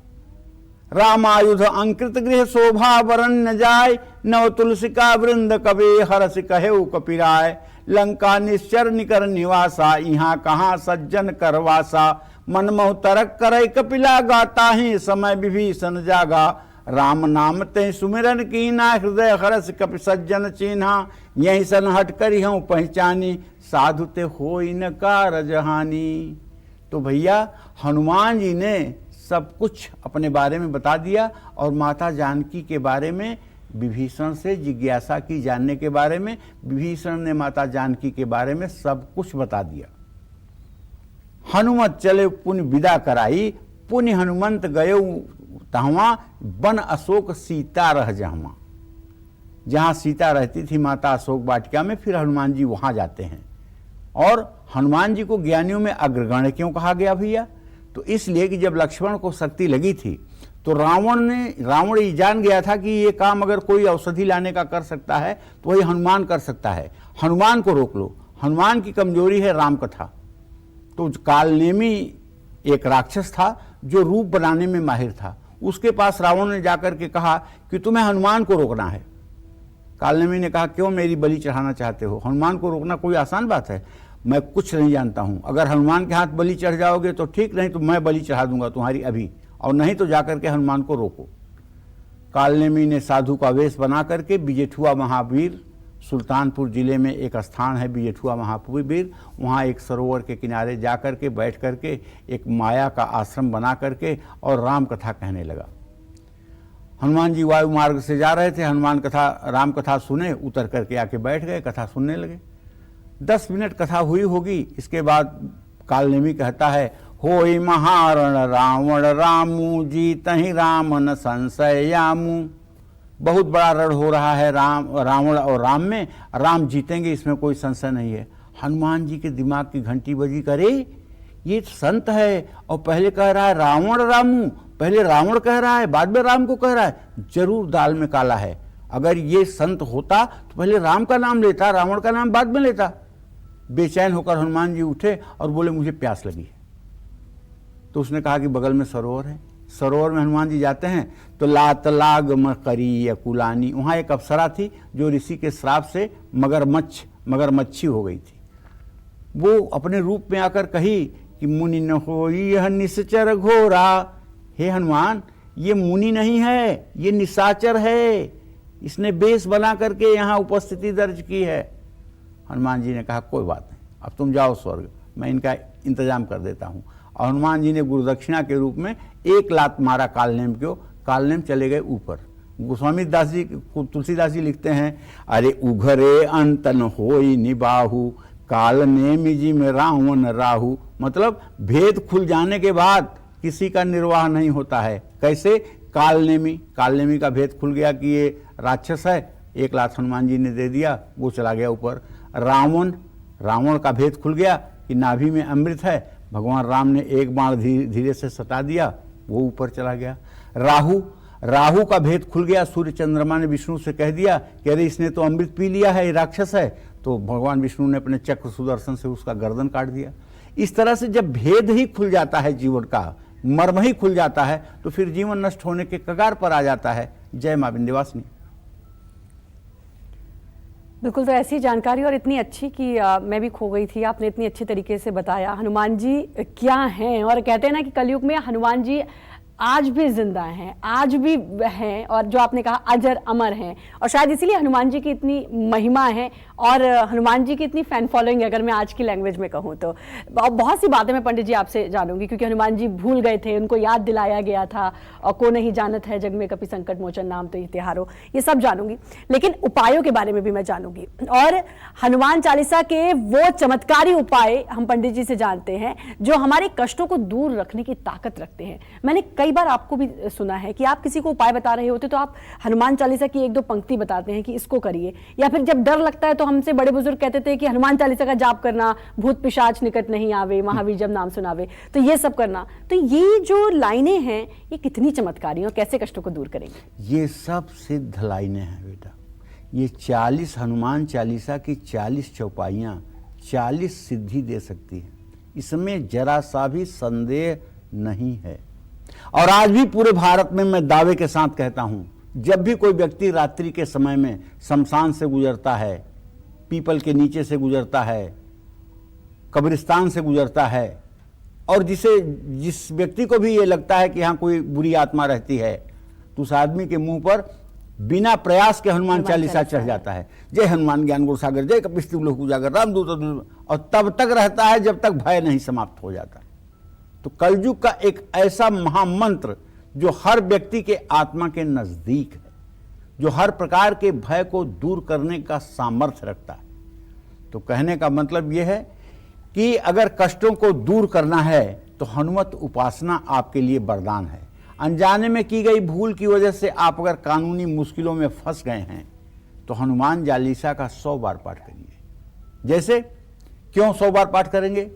रामायुध अंकृत गृह शोभा वरन न जाय नव तुलसिका वृंद कबे हरस कहेऊ कपिराय लंका निश्चर निकर निवासा यहाँ कहाँ सज्जन करवासा मनमोह तरक करे कपिला गाता ही समय विभीषण जागा राम नाम ते सुमिरन कीना हृदय हरस कपि सज्जन चिन्हा यही सन हट करी हूँ पहचानी साधु ते होई न कारज हानि। तो भैया हनुमान जी ने सब कुछ अपने बारे में बता दिया और माता जानकी के बारे में विभीषण से जिज्ञासा की जानने के बारे में। विभीषण ने माता जानकी के बारे में सब कुछ बता दिया। हनुमत चले पुण्य विदा कराई पुण्य हनुमंत गये तहवा वन अशोक सीता रह जहवा। जहां सीता रहती थी माता अशोक वाटिका में, फिर हनुमान जी वहां जाते हैं। और हनुमान जी को ज्ञानियों में अग्रगण्य क्यों कहा गया भैया? तो इसलिए कि जब लक्ष्मण को शक्ति लगी थी तो रावण ये जान गया था कि ये काम अगर कोई औषधि लाने का कर सकता है तो वही हनुमान कर सकता है। हनुमान को रोक लो। हनुमान की कमजोरी है राम कथा। तो कालनेमी एक राक्षस था जो रूप बनाने में माहिर था। उसके पास रावण ने जाकर के कहा कि तुम्हें हनुमान को रोकना है। कालनेमी ने कहा क्यों मेरी बलि चढ़ाना चाहते हो? हनुमान को रोकना कोई आसान बात है? मैं कुछ नहीं जानता हूं। अगर हनुमान के हाथ बलि चढ़ जाओगे तो ठीक, नहीं तो मैं बलि चढ़ा दूंगा तुम्हारी अभी, और नहीं तो जाकर के हनुमान को रोको। कालनेमी ने साधु का वेश बना करके बिजेठुआ महावीर, सुल्तानपुर जिले में एक स्थान है बिजेठुआ महावीर, वहाँ एक सरोवर के किनारे जा कर के बैठ करके एक माया का आश्रम बना करके और राम कथा कहने लगा। हनुमान जी वायु मार्ग से जा रहे थे, राम कथा सुने, उतर करके आके बैठ गए, कथा सुनने लगे। 10 मिनट कथा हुई होगी। इसके बाद कालनेमी कहता है, होई महारण रावण रामू जीतहि राम न संशयामू। बहुत बड़ा रण हो रहा है रावण और राम में, राम जीतेंगे इसमें कोई संशय नहीं है। हनुमान जी के दिमाग की घंटी बजी, करे ये संत है और पहले कह रहा है रावण रामू, पहले रावण कह रहा है बाद में राम को कह रहा है, जरूर दाल में काला है। अगर ये संत होता तो पहले राम का नाम लेता, रावण का नाम बाद में लेता। बेचैन होकर हनुमान जी उठे और बोले मुझे प्यास लगी है। तो उसने कहा कि बगल में सरोवर है। सरोवर में हनुमान जी जाते हैं तो लात लाग मकरी अकुलानी, वहाँ एक अप्सरा थी जो ऋषि के श्राप से मगरमच्छी हो गई थी। वो अपने रूप में आकर कही कि मुनि न हो यह निश्चर घोरा। हे हनुमान, ये मुनि नहीं है, ये निशाचर है, इसने बेश बना करके यहाँ उपस्थिति दर्ज की है। हनुमान जी ने कहा कोई बात नहीं, अब तुम जाओ स्वर्ग, मैं इनका इंतजाम कर देता हूँ। और हनुमान जी ने गुरुदक्षिणा के रूप में एक लात मारा कालनेम को, कालनेम चले गए ऊपर। गोस्वामी दास जी, तुलसीदास जी लिखते हैं, अरे उघरे अंतन होई निबाहु कालनेम जी में रावण राहु। मतलब भेद खुल जाने के बाद किसी का निर्वाह नहीं होता है। कैसे? कालनेमी का भेद खुल गया कि ये राक्षस है, एक लात हनुमान जी ने दे दिया, वो चला गया ऊपर। रावण का भेद खुल गया कि नाभि में अमृत है, भगवान राम ने एक बाण धीरे से सटा दिया, वो ऊपर चला गया। राहु का भेद खुल गया। सूर्य चंद्रमा ने विष्णु से कह दिया कि अरे इसने तो अमृत पी लिया है, ये राक्षस है। तो भगवान विष्णु ने अपने चक्र सुदर्शन से उसका गर्दन काट दिया। इस तरह से जब भेद ही खुल जाता है, जीवन का मर्म ही खुल जाता है, तो फिर जीवन नष्ट होने के कगार पर आ जाता है। जय मां विंध्यवासिनी। बिल्कुल, तो ऐसी जानकारी और इतनी अच्छी कि मैं भी खो गई थी। आपने इतनी अच्छी तरीके से बताया हनुमान जी क्या हैं। और कहते हैं ना कि कलयुग में हनुमान जी आज भी जिंदा हैं, आज भी हैं, और जो आपने कहा अजर अमर हैं। और शायद इसीलिए हनुमान जी की इतनी महिमा है और हनुमान जी की इतनी फैन फॉलोइंग है, अगर मैं आज की लैंग्वेज में कहूँ तो। बहुत सी बातें मैं पंडित जी आपसे जानूंगी, क्योंकि हनुमान जी भूल गए थे, उनको याद दिलाया गया था। और को नहीं जानत है जग में कपि संकट मोचन नाम तो तिहारो, ये सब जानूंगी। लेकिन उपायों के बारे में भी मैं जानूंगी। और हनुमान चालीसा के वो चमत्कारी उपाय हम पंडित जी से जानते हैं जो हमारे कष्टों को दूर रखने की ताकत रखते हैं। मैंने कई बार आपको भी सुना है कि आप किसी को उपाय बता रहे होते तो आप हनुमान चालीसा की एक दो पंक्ति बताते हैं कि इसको करिए, या फिर जब डर लगता है तो हमसे बड़े बुजुर्ग कहते थे कि हनुमान चालीसा का जाप करना, भूत पिशाच निकट नहीं आवे, महावीर जब नाम सुनावे, तो ये सब करना। तो ये जो लाइनें हैं ये कितनी चमत्कारी और कैसे कष्टों को दूर करेंगे? ये सब सिद्ध लाइनें हैं बेटा। ये 40 हनुमान चालीसा की 40 चौपाइयां 40 सिद्धि दे सकती हैं, इसमें जरा सा भी संदेह नहीं है। और आज भी पूरे भारत में मैं दावे के साथ कहता हूं, जब भी कोई व्यक्ति रात्रि के समय में शमशान से गुजरता है, पीपल के नीचे से गुजरता है, कब्रिस्तान से गुजरता है, और जिस व्यक्ति को भी ये लगता है कि यहाँ कोई बुरी आत्मा रहती है, तो उस आदमी के मुंह पर बिना प्रयास के हनुमान चालीसा चढ़ जाता है। जय हनुमान ज्ञान गुण सागर, जय कपिस्तिव लोक उजागर, रामदूत, और तब तक रहता है जब तक भय नहीं समाप्त हो जाता। तो कलयुग का एक ऐसा महामंत्र जो हर व्यक्ति के आत्मा के नजदीक है, जो हर प्रकार के भय को दूर करने का सामर्थ्य रखता है। तो कहने का मतलब यह है कि अगर कष्टों को दूर करना है तो हनुमत उपासना आपके लिए वरदान है। अनजाने में की गई भूल की वजह से आप अगर कानूनी मुश्किलों में फंस गए हैं तो हनुमान चालीसा का 100 बार पाठ करिए। जैसे क्यों 100 बार पाठ करेंगे?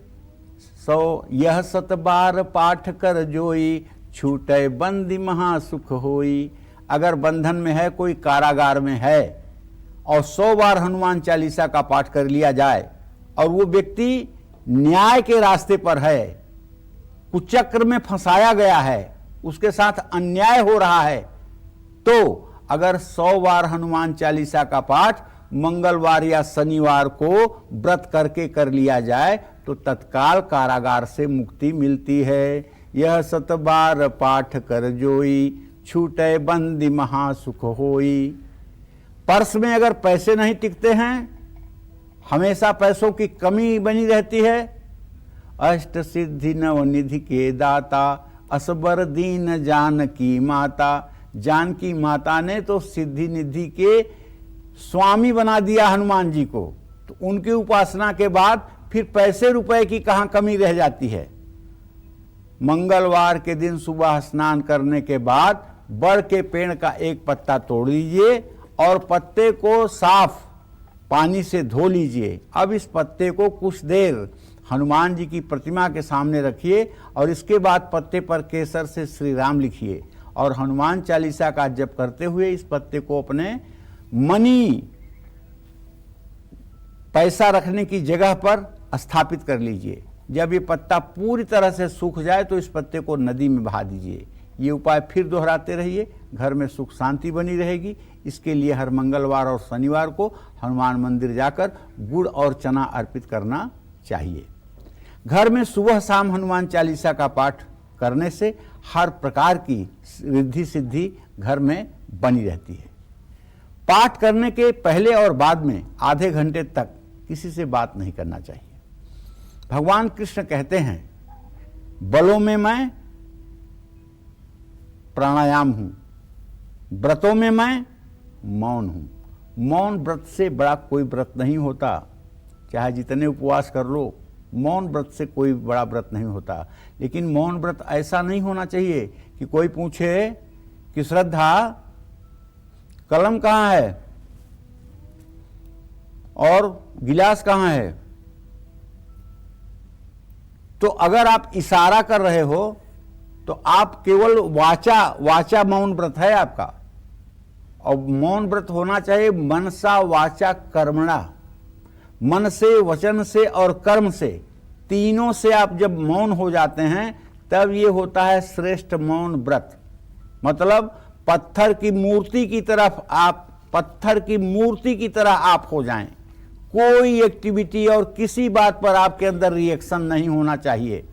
100 यह 7 बार पाठ कर जोई, छूटे बंदी महासुख होई। अगर बंधन में है, कोई कारागार में है, और 100 बार हनुमान चालीसा का पाठ कर लिया जाए, और वो व्यक्ति न्याय के रास्ते पर है, कुचक्र में फंसाया गया है, उसके साथ अन्याय हो रहा है, तो अगर 100 बार हनुमान चालीसा का पाठ मंगलवार या शनिवार को व्रत करके कर लिया जाए तो तत्काल कारागार से मुक्ति मिलती है। यह 7 बार पाठ कर जोई, छूटे बंदी महासुख होई। पर्स में अगर पैसे नहीं टिकते हैं, हमेशा पैसों की कमी बनी रहती है, अष्ट सिद्धि नवनिधि के दाता, असबर दीन जानकी माता। जानकी माता ने तो सिद्धि निधि के स्वामी बना दिया हनुमान जी को, तो उनकी उपासना के बाद फिर पैसे रुपए की कहां कमी रह जाती है। मंगलवार के दिन सुबह स्नान करने के बाद बड़ के पेड़ का एक पत्ता तोड़ लीजिए और पत्ते को साफ पानी से धो लीजिए। अब इस पत्ते को कुछ देर हनुमान जी की प्रतिमा के सामने रखिए और इसके बाद पत्ते पर केसर से श्री राम लिखिए और हनुमान चालीसा का जप करते हुए इस पत्ते को अपने मनी पैसा रखने की जगह पर स्थापित कर लीजिए। जब ये पत्ता पूरी तरह से सूख जाए तो इस पत्ते को नदी में बहा दीजिए। ये उपाय फिर दोहराते रहिए, घर में सुख शांति बनी रहेगी। इसके लिए हर मंगलवार और शनिवार को हनुमान मंदिर जाकर गुड़ और चना अर्पित करना चाहिए। घर में सुबह शाम हनुमान चालीसा का पाठ करने से हर प्रकार की रिद्धि सिद्धि घर में बनी रहती है। पाठ करने के पहले और बाद में आधे घंटे तक किसी से बात नहीं करना चाहिए। भगवान कृष्ण कहते हैं, बलों में मैं प्राणायाम हूं, व्रतों में मैं मौन हूं। मौन व्रत से बड़ा कोई व्रत नहीं होता, चाहे जितने उपवास कर लो, मौन व्रत से कोई बड़ा व्रत नहीं होता। लेकिन मौन व्रत ऐसा नहीं होना चाहिए कि कोई पूछे कि श्रद्धा कलम कहाँ है और गिलास कहाँ है। तो अगर आप इशारा कर रहे हो तो आप केवल वाचा मौन व्रत है आपका। और मौन व्रत होना चाहिए मनसा वाचा कर्मणा, मन से, वचन से और कर्म से, तीनों से आप जब मौन हो जाते हैं तब ये होता है श्रेष्ठ मौन व्रत। मतलब पत्थर की मूर्ति की तरह आप हो जाएं। कोई एक्टिविटी और किसी बात पर आपके अंदर रिएक्शन नहीं होना चाहिए।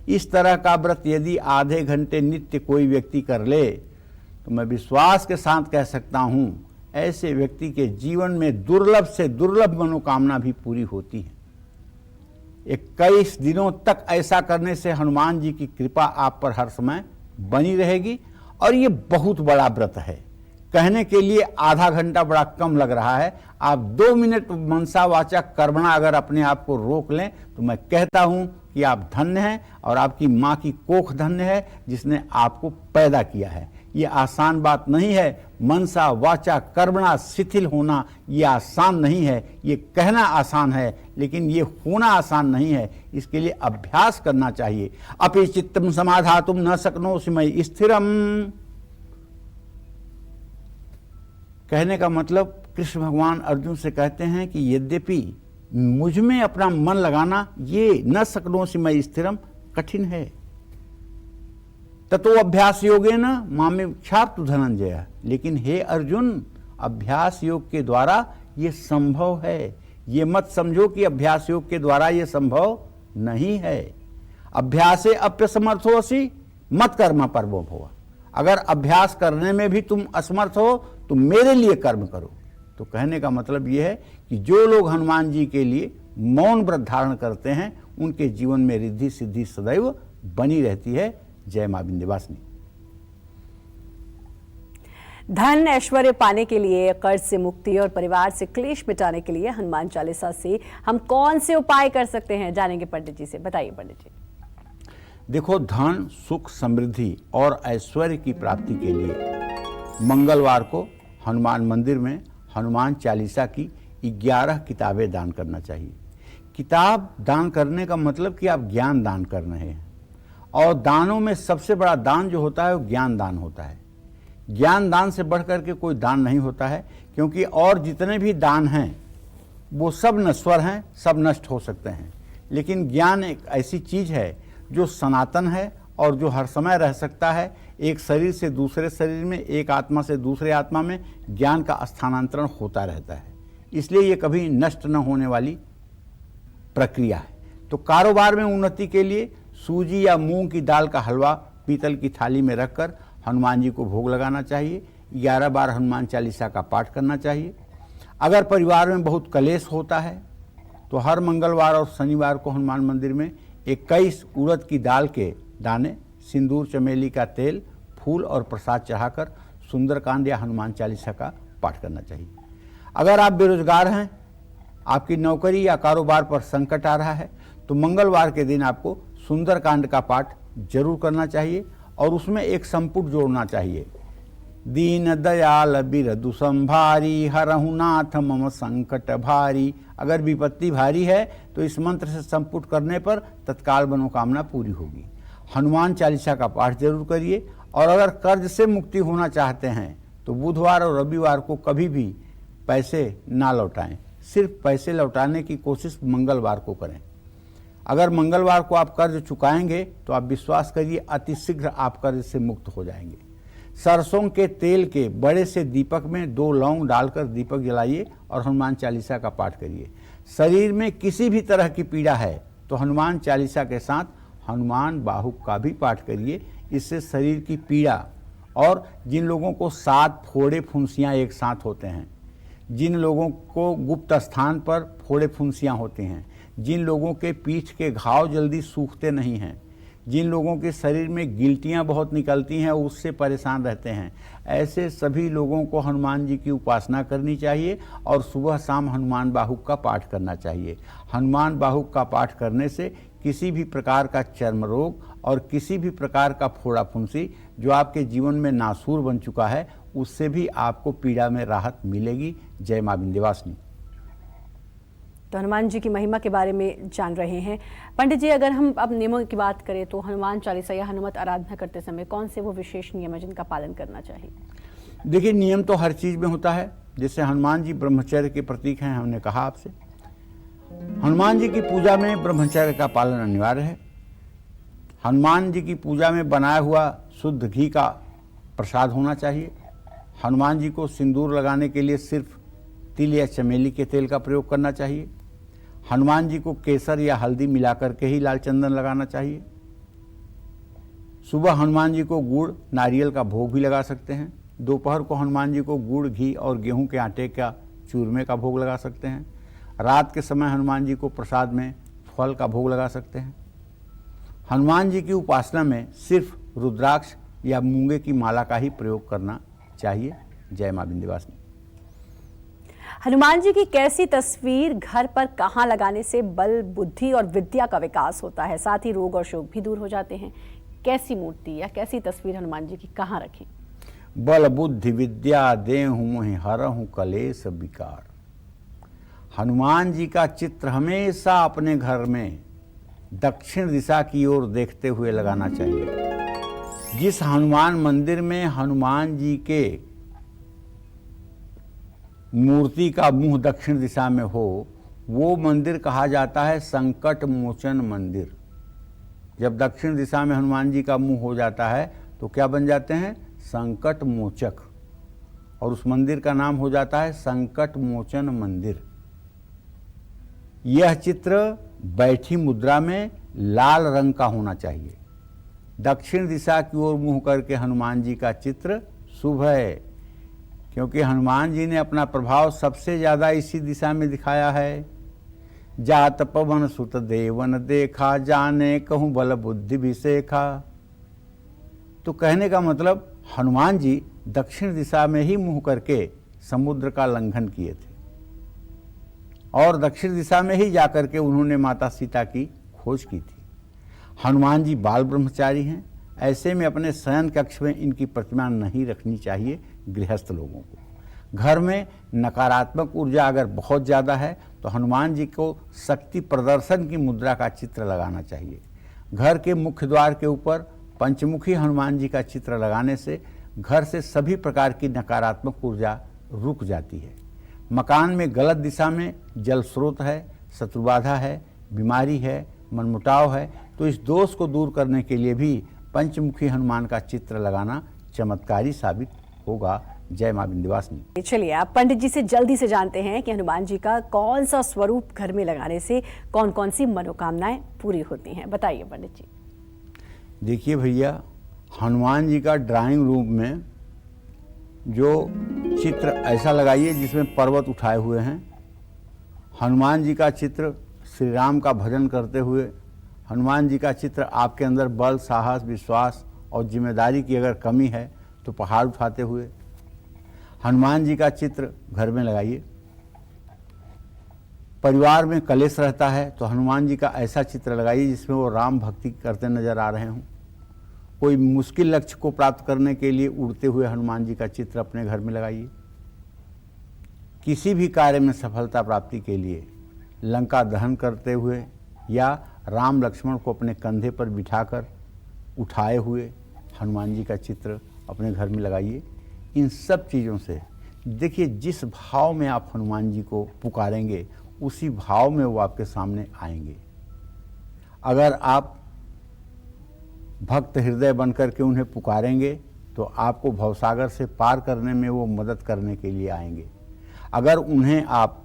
इस तरह का व्रत यदि आधे घंटे नित्य कोई व्यक्ति कर ले तो मैं विश्वास के साथ कह सकता हूं ऐसे व्यक्ति के जीवन में दुर्लभ से दुर्लभ मनोकामना भी पूरी होती है। 21 दिनों तक ऐसा करने से हनुमान जी की कृपा आप पर हर समय बनी रहेगी। और ये बहुत बड़ा व्रत है, कहने के लिए आधा घंटा बड़ा कम लग रहा है। आप 2 मिनट मनसा वाचा कर्मणा अगर अपने आप को रोक लें तो मैं कहता हूं कि आप धन्य हैं और आपकी मां की कोख धन्य है जिसने आपको पैदा किया है। ये आसान बात नहीं है। मनसा वाचा कर्मणा शिथिल होना ये आसान नहीं है। ये कहना आसान है लेकिन ये होना आसान नहीं है। इसके लिए अभ्यास करना चाहिए। अपि चित्तम समाधातुम न शक्नोषि मयि स्थिरम, कहने का मतलब कृष्ण भगवान अर्जुन से कहते हैं कि यद्यपि मुझ में अपना मन लगाना ये न शक्नोषि मयि स्थिरम कठिन है। ततो अभ्यास योगेन मामेक्षाप्तु धनंजय, लेकिन हे अर्जुन अभ्यास योग के द्वारा ये संभव है। ये मत समझो कि अभ्यास योग के द्वारा ये संभव नहीं है। अभ्यासे अप्यसमर्थोऽसि मत कर्म परमो भव, अगर अभ्यास करने में भी तुम असमर्थ हो तो मेरे लिए कर्म करो। तो कहने का मतलब ये है कि जो लोग हनुमान जी के लिए मौन व्रत धारण करते हैं उनके जीवन में रिद्धि सिद्धि सदैव बनी रहती है। जय मां विंध्यवासिनी। धन ऐश्वर्य पाने के लिए, कर्ज से मुक्ति और परिवार से क्लेश मिटाने के लिए हनुमान चालीसा से हम कौन से उपाय कर सकते हैं, जानेंगे पंडित जी से। बताइए पंडित जी। देखो, धन, सुख, समृद्धि और ऐश्वर्य की प्राप्ति के लिए मंगलवार को हनुमान मंदिर में हनुमान चालीसा की 11 किताबें दान करना चाहिए। किताब दान करने का मतलब कि आप ज्ञान दान कर रहे हैं। और दानों में सबसे बड़ा दान जो होता है वो ज्ञान दान होता है। ज्ञान दान से बढ़कर के कोई दान नहीं होता है, क्योंकि और जितने भी दान हैं वो सब नश्वर हैं, सब नष्ट हो सकते हैं। लेकिन ज्ञान एक ऐसी चीज़ है जो सनातन है और जो हर समय रह सकता है। एक शरीर से दूसरे शरीर में, एक आत्मा से दूसरे आत्मा में ज्ञान का स्थानांतरण होता रहता है। इसलिए ये कभी नष्ट न होने वाली प्रक्रिया है। तो कारोबार में उन्नति के लिए सूजी या मूंग की दाल का हलवा पीतल की थाली में रखकर हनुमान जी को भोग लगाना चाहिए। 11 बार हनुमान चालीसा का पाठ करना चाहिए। अगर परिवार में बहुत कलेश होता है तो हर मंगलवार और शनिवार को हनुमान मंदिर में 21 उड़द की दाल के दाने, सिंदूर, चमेली का तेल, फूल और प्रसाद चढ़ाकर सुंदरकांड या हनुमान चालीसा का पाठ करना चाहिए। अगर आप बेरोजगार हैं, आपकी नौकरी या कारोबार पर संकट आ रहा है, तो मंगलवार के दिन आपको सुंदरकांड का पाठ जरूर करना चाहिए और उसमें एक संपुट जोड़ना चाहिए। दीन दयाल बिरदु संभारी, हरहु नाथ मम संकट भारी। अगर विपत्ति भारी है तो इस मंत्र से संपुट करने पर तत्काल मनोकामना पूरी होगी। हनुमान चालीसा का पाठ जरूर करिए। और अगर कर्ज से मुक्ति होना चाहते हैं तो बुधवार और रविवार को कभी भी पैसे ना लौटाएं। सिर्फ पैसे लौटाने की कोशिश मंगलवार को करें। अगर मंगलवार को आप कर्ज चुकाएंगे तो आप विश्वास करिए अतिशीघ्र आप कर्ज से मुक्त हो जाएंगे। सरसों के तेल के बड़े से दीपक में 2 लौंग डालकर दीपक जलाइए और हनुमान चालीसा का पाठ करिए। शरीर में किसी भी तरह की पीड़ा है तो हनुमान चालीसा के साथ हनुमान बाहुक का भी पाठ करिए। इससे शरीर की पीड़ा, और जिन लोगों को 7 फोड़े फुंसियाँ एक साथ होते हैं, जिन लोगों को गुप्त स्थान पर फोड़े फुंसियाँ होती हैं, जिन लोगों के पीठ के घाव जल्दी सूखते नहीं हैं, जिन लोगों के शरीर में गिल्टियाँ बहुत निकलती हैं, उससे परेशान रहते हैं, ऐसे सभी लोगों को हनुमान जी की उपासना करनी चाहिए और सुबह शाम हनुमान बाहुक का पाठ करना चाहिए। हनुमान बाहुक का पाठ करने से किसी भी प्रकार का चर्म रोग और किसी भी प्रकार का फोड़ा फुंसी जो आपके जीवन में नासूर बन चुका है, उससे भी आपको पीड़ा में राहत मिलेगी। जय मां विंध्यवासिनी। तो हनुमान जी की महिमा के बारे में जान रहे हैं। पंडित जी, अगर हम अब नियमों की बात करें तो हनुमान चालीसा या हनुमत आराधना करते समय कौन से वो विशेष नियम है जिनका पालन करना चाहिए? देखिए, नियम तो हर चीज़ में होता है। जैसे हनुमान जी ब्रह्मचर्य के प्रतीक हैं, हमने कहा आपसे। हनुमान जी की पूजा में ब्रह्मचर्य का पालन अनिवार्य है। हनुमान जी की पूजा में बनाया हुआ शुद्ध घी का प्रसाद होना चाहिए। हनुमान जी को सिंदूर लगाने के लिए सिर्फ तिल या चमेली के तेल का प्रयोग करना चाहिए। हनुमान जी को केसर या हल्दी मिलाकर के ही लाल चंदन लगाना चाहिए। सुबह हनुमान जी को गुड़ नारियल का भोग भी लगा सकते हैं। दोपहर को हनुमान जी को गुड़ घी और गेहूं के आटे का चूरमे का भोग लगा सकते हैं। रात के समय हनुमान जी को प्रसाद में फल का भोग लगा सकते हैं। हनुमान जी की उपासना में सिर्फ रुद्राक्ष या मूंगे की माला का ही प्रयोग करना चाहिए। जय मां विंध्यवासिनी। हनुमान जी की कैसी तस्वीर घर पर कहाँ लगाने से बल, बुद्धि और विद्या का विकास होता है, साथ ही रोग और शोक भी दूर हो जाते हैं? कैसी मूर्ति या कैसी तस्वीर हनुमान जी की कहाँ रखें? बल बुद्धि विद्या देहु मोहि हरहु कलेश विकार। हनुमान जी का चित्र हमेशा अपने घर में दक्षिण दिशा की ओर देखते हुए लगाना चाहिए। जिस हनुमान मंदिर में हनुमान जी के मूर्ति का मुंह दक्षिण दिशा में हो, वो मंदिर कहा जाता है संकट मोचन मंदिर। जब दक्षिण दिशा में हनुमान जी का मुंह हो जाता है तो क्या बन जाते हैं? संकट मोचक। और उस मंदिर का नाम हो जाता है संकट मोचन मंदिर। यह चित्र बैठी मुद्रा में लाल रंग का होना चाहिए। दक्षिण दिशा की ओर मुंह करके हनुमान जी का चित्र शुभ है, क्योंकि हनुमान जी ने अपना प्रभाव सबसे ज्यादा इसी दिशा में दिखाया है। जात पवन सुत देवन देखा, जाने कहूँ बल बुद्धि भी सेखा। तो कहने का मतलब हनुमान जी दक्षिण दिशा में ही मुंह करके समुद्र का लंघन किए थे और दक्षिण दिशा में ही जाकर के उन्होंने माता सीता की खोज की थी। हनुमान जी बाल ब्रह्मचारी हैं। ऐसे में अपने शयन कक्ष में इनकी प्रतिमा नहीं रखनी चाहिए गृहस्थ लोगों को। घर में नकारात्मक ऊर्जा अगर बहुत ज़्यादा है तो हनुमान जी को शक्ति प्रदर्शन की मुद्रा का चित्र लगाना चाहिए। घर के मुख्य द्वार के ऊपर पंचमुखी हनुमान जी का चित्र लगाने से घर से सभी प्रकार की नकारात्मक ऊर्जा रुक जाती है। मकान में गलत दिशा में जल स्रोत है, शत्रुबाधा है, बीमारी है, मनमुटाव है, तो इस दोष को दूर करने के लिए भी पंचमुखी हनुमान का चित्र लगाना चमत्कारी साबित होगा। जय मां विंध्यवासिनी। चलिए, आप पंडित जी से जल्दी से जानते हैं कि हनुमान जी का कौन सा स्वरूप घर में लगाने से कौन कौन सी मनोकामनाएं पूरी होती हैं। बताइए पंडित जी। देखिए भैया, हनुमान जी का ड्राइंग रूम में जो चित्र ऐसा लगाइए जिसमें पर्वत उठाए हुए हैं। हनुमान जी का चित्र श्री राम का भजन करते हुए। हनुमान जी का चित्र आपके अंदर बल, साहस, विश्वास और जिम्मेदारी की अगर कमी है तो पहाड़ उठाते हुए। हनुमान जी का चित्र घर में लगाइए। परिवार में कलेश रहता है तो हनुमान जी का ऐसा चित्र लगाइए जिसमें वो राम भक्ति करते नजर आ रहे हों। कोई मुश्किल लक्ष्य को प्राप्त करने के लिए उड़ते हुए हनुमान जी का चित्र अपने घर में लगाइए। किसी भी कार्य में सफलता प्राप्ति के लिए लंका दहन करते हुए या राम लक्ष्मण को अपने कंधे पर बिठाकर उठाए हुए हनुमान जी का चित्र अपने घर में लगाइए। इन सब चीज़ों से देखिए, जिस भाव में आप हनुमान जी को पुकारेंगे उसी भाव में वो आपके सामने आएंगे। अगर आप भक्त हृदय बनकर के उन्हें पुकारेंगे तो आपको भवसागर से पार करने में वो मदद करने के लिए आएंगे। अगर उन्हें आप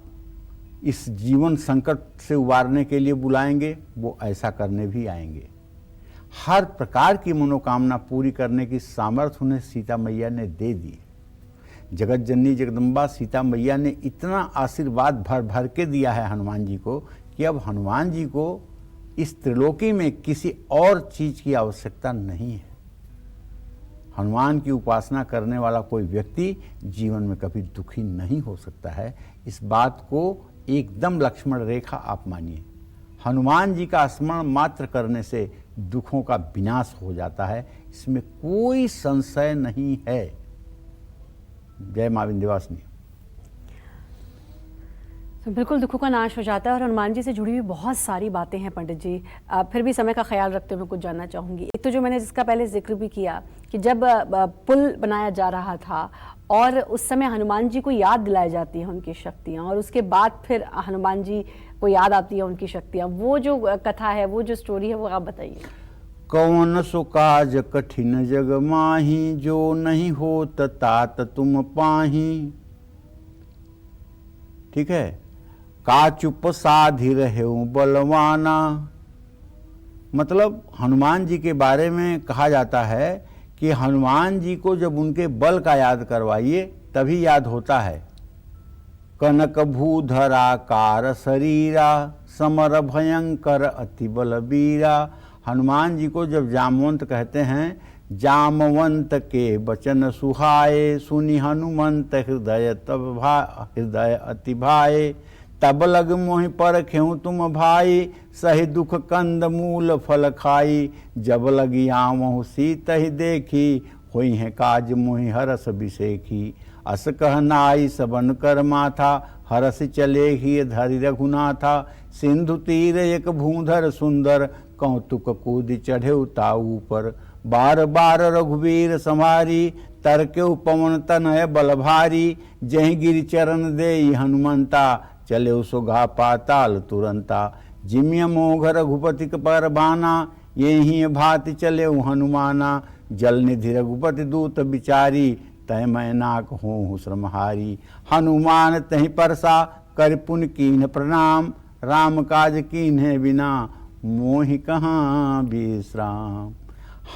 इस जीवन संकट से उबारने के लिए बुलाएंगे, वो ऐसा करने भी आएंगे। हर प्रकार की मनोकामना पूरी करने की सामर्थ्य उन्हें सीता मैया ने दे दी। जगत जननी जगदम्बा सीता मैया ने इतना आशीर्वाद भर भर के दिया है हनुमान जी को कि अब हनुमान जी को इस त्रिलोकी में किसी और चीज की आवश्यकता नहीं है। हनुमान की उपासना करने वाला कोई व्यक्ति जीवन में कभी दुखी नहीं हो सकता है। इस बात को एकदम लक्ष्मण रेखा आप मानिए। हनुमान जी का स्मरण मात्र करने से दुखों का विनाश हो जाता है, इसमें कोई संशय नहीं है। जय मां विंध्यवासिनी। तो बिल्कुल दुखों का नाश हो जाता है। और हनुमान जी से जुड़ी हुई बहुत सारी बातें हैं पंडित जी। फिर भी समय का ख्याल रखते हुए मैं कुछ जानना चाहूँगी। एक तो जो मैंने जिसका पहले जिक्र भी किया कि जब पुल बनाया जा रहा था और उस समय हनुमान जी को याद दिलाई जाती है उनकी शक्तियाँ, और उसके बाद फिर हनुमान जी को याद आती है उनकी शक्तियाँ, वो जो कथा है, वो जो स्टोरी है, वो आप बताइए। कौन सो काज कठिन जग माही, जो नहीं हो तात तुम पाही। ठीक है, का चुप साधि रहे बलवाना। मतलब हनुमान जी के बारे में कहा जाता है कि हनुमान जी को जब उनके बल का याद करवाइए तभी याद होता है। कनक भूधराकार शरीरा, समर भयंकर अति बलबीरा। हनुमान जी को जब जामवंत कहते हैं, जामवंत के बचन सुहाए, सुनि हनुमंत हृदय तब हृदय अति भाए। तब लग मोहि पर खेऊ तुम भाई, सही दुख कंद मूल फल खाई। जब लगी आमहु सीत ही देखी, होई है काज मोहि हरस बिसेखी। अस कह नाई सबन कर माथा, हरस चले ही धरि रघुनाथा। सिंधु तीर एक भूधर सुंदर, कौतुक कूद चढ़े ताऊ पर। बार बार रघुवीर समारी, तरके पवन तनय बल भारी। जहि गिरि चरण दे हनुमंता, चले सुगा पाताल तुरंता। जिम्य मोघ रघुपति पर बाना, ये ही भांति चले हनुमाना। जल निधि रघुपति दूत बिचारी, तय मैं नाक हूँ श्रमहारी। हनुमान तहि परसा, कर पुन कीन्ह प्रणाम। राम काज कीन्हे बिना, मोहि कहाँ विश्राम।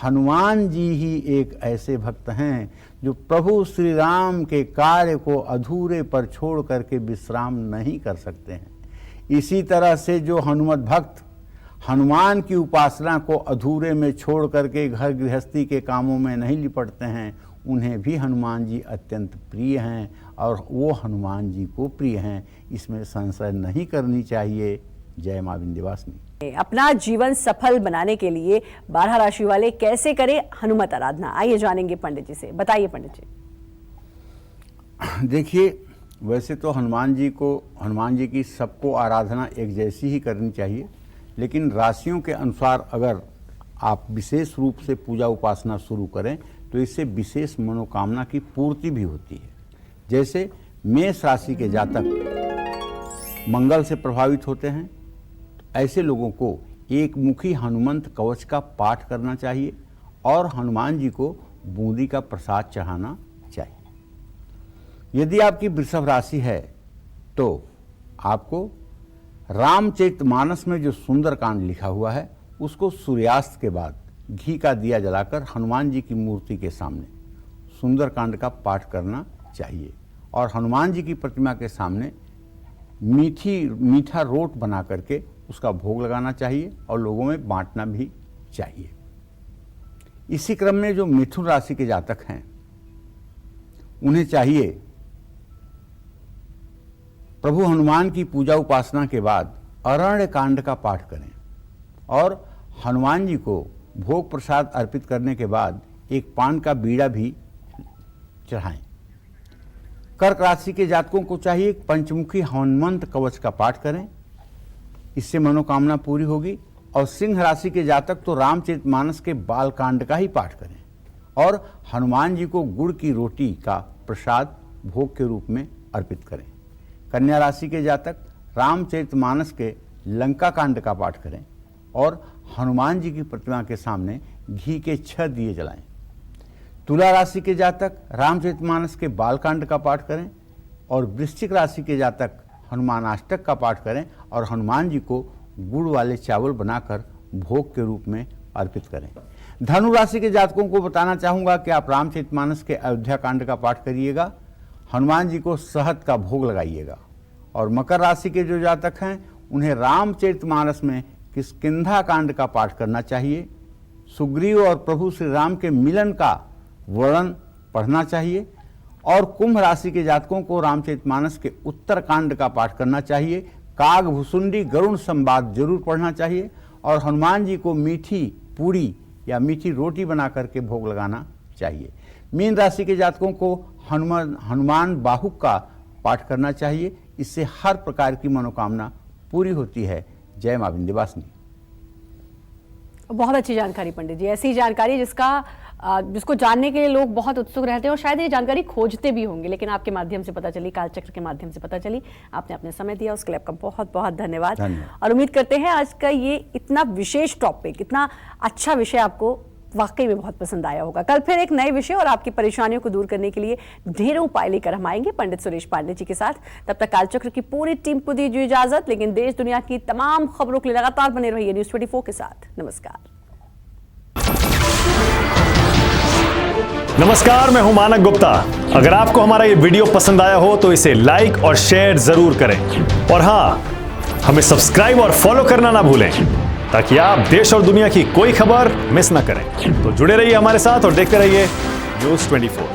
हनुमान जी ही एक ऐसे भक्त हैं जो प्रभु श्री राम के कार्य को अधूरे पर छोड़ करके विश्राम नहीं कर सकते हैं। इसी तरह से जो हनुमत भक्त हनुमान की उपासना को अधूरे में छोड़ करके घर गृहस्थी के कामों में नहीं लिपटते हैं, उन्हें भी हनुमान जी अत्यंत प्रिय हैं और वो हनुमान जी को प्रिय हैं। इसमें संशय नहीं करनी चाहिए। जय मां विंध्यवासिनी। अपना जीवन सफल बनाने के लिए 12 राशि वाले कैसे करें हनुमत आराधना, आइए जानेंगे पंडित जी से। बताइए पंडित जी। देखिए, वैसे तो हनुमान जी की सबको आराधना एक जैसी ही करनी चाहिए, लेकिन राशियों के अनुसार अगर आप विशेष रूप से पूजा उपासना शुरू करें तो इससे विशेष मनोकामना की पूर्ति भी होती है। जैसे मेष राशि के जातक मंगल से प्रभावित होते हैं, ऐसे लोगों को एक मुखी हनुमंत कवच का पाठ करना चाहिए और हनुमान जी को बूंदी का प्रसाद चढ़ाना चाहिए। यदि आपकी वृषभ राशि है तो आपको रामचरितमानस में जो सुंदरकांड लिखा हुआ है उसको सूर्यास्त के बाद घी का दिया जलाकर हनुमान जी की मूर्ति के सामने सुंदरकांड का पाठ करना चाहिए और हनुमान जी की प्रतिमा के सामने मीठा रोट बना करके उसका भोग लगाना चाहिए और लोगों में बांटना भी चाहिए। इसी क्रम में जो मिथुन राशि के जातक हैं उन्हें चाहिए प्रभु हनुमान की पूजा उपासना के बाद अरण्य कांड का पाठ करें और हनुमान जी को भोग प्रसाद अर्पित करने के बाद एक पान का बीड़ा भी चढ़ाएं। कर्क राशि के जातकों को चाहिए पंचमुखी हनुमंत कवच का पाठ करें, इससे मनोकामना पूरी होगी। और सिंह राशि के जातक तो रामचरितमानस के बालकांड का ही पाठ करें और हनुमान जी को गुड़ की रोटी का प्रसाद भोग के रूप में अर्पित करें। कन्या राशि के जातक रामचरितमानस के लंका कांड का पाठ करें और हनुमान जी की प्रतिमा के सामने घी के 6 दिए जलाएं। तुला राशि के जातक रामचरितमानस के बालकांड का पाठ करें और वृश्चिक राशि के जातक हनुमानाष्टक का पाठ करें और हनुमान जी को गुड़ वाले चावल बनाकर भोग के रूप में अर्पित करें। धनु राशि के जातकों को बताना चाहूँगा कि आप रामचरितमानस के अयोध्या कांड का पाठ करिएगा, हनुमान जी को शहद का भोग लगाइएगा। और मकर राशि के जो जातक हैं उन्हें रामचरितमानस में किष्किंधा कांड का पाठ करना चाहिए, सुग्रीव और प्रभु श्री राम के मिलन का वर्णन पढ़ना चाहिए। और कुंभ राशि के जातकों को रामचरितमानस के उत्तर कांड का पाठ करना चाहिए, काग भुसुंडी गरुण संवाद जरूर पढ़ना चाहिए और हनुमान जी को मीठी पूड़ी या मीठी रोटी बना करके भोग लगाना चाहिए। मीन राशि के जातकों को हनुमान बाहुक का पाठ करना चाहिए, इससे हर प्रकार की मनोकामना पूरी होती है। जय मां विंध्यवासिनी। बहुत अच्छी जानकारी पंडित जी, ऐसी जानकारी जिसको जानने के लिए लोग बहुत उत्सुक रहते हैं और शायद ये जानकारी खोजते भी होंगे, लेकिन आपके माध्यम से पता चली, कालचक्र के माध्यम से पता चली। आपने अपने समय दिया, उसके लिए आपका बहुत बहुत धन्यवाद। और उम्मीद करते हैं आज का ये इतना विशेष टॉपिक, इतना अच्छा विषय आपको वाकई में बहुत पसंद आया होगा। कल फिर एक नए विषय और आपकी परेशानियों को दूर करने के लिए ढेरों उपाय लेकर हम आएंगे पंडित सुरेश पांडे जी के साथ। तब तक कालचक्र की पूरी टीम को दीजिए इजाजत, लेकिन देश दुनिया की तमाम खबरों के लिए लगातार बने रहिए न्यूज़ 24 के साथ। नमस्कार, मैं हूं मानक गुप्ता। अगर आपको हमारा ये वीडियो पसंद आया हो तो इसे लाइक और शेयर जरूर करें, और हां, हमें सब्सक्राइब और फॉलो करना ना भूलें ताकि आप देश और दुनिया की कोई खबर मिस ना करें। तो जुड़े रहिए हमारे साथ और देखते रहिए न्यूज़ 24।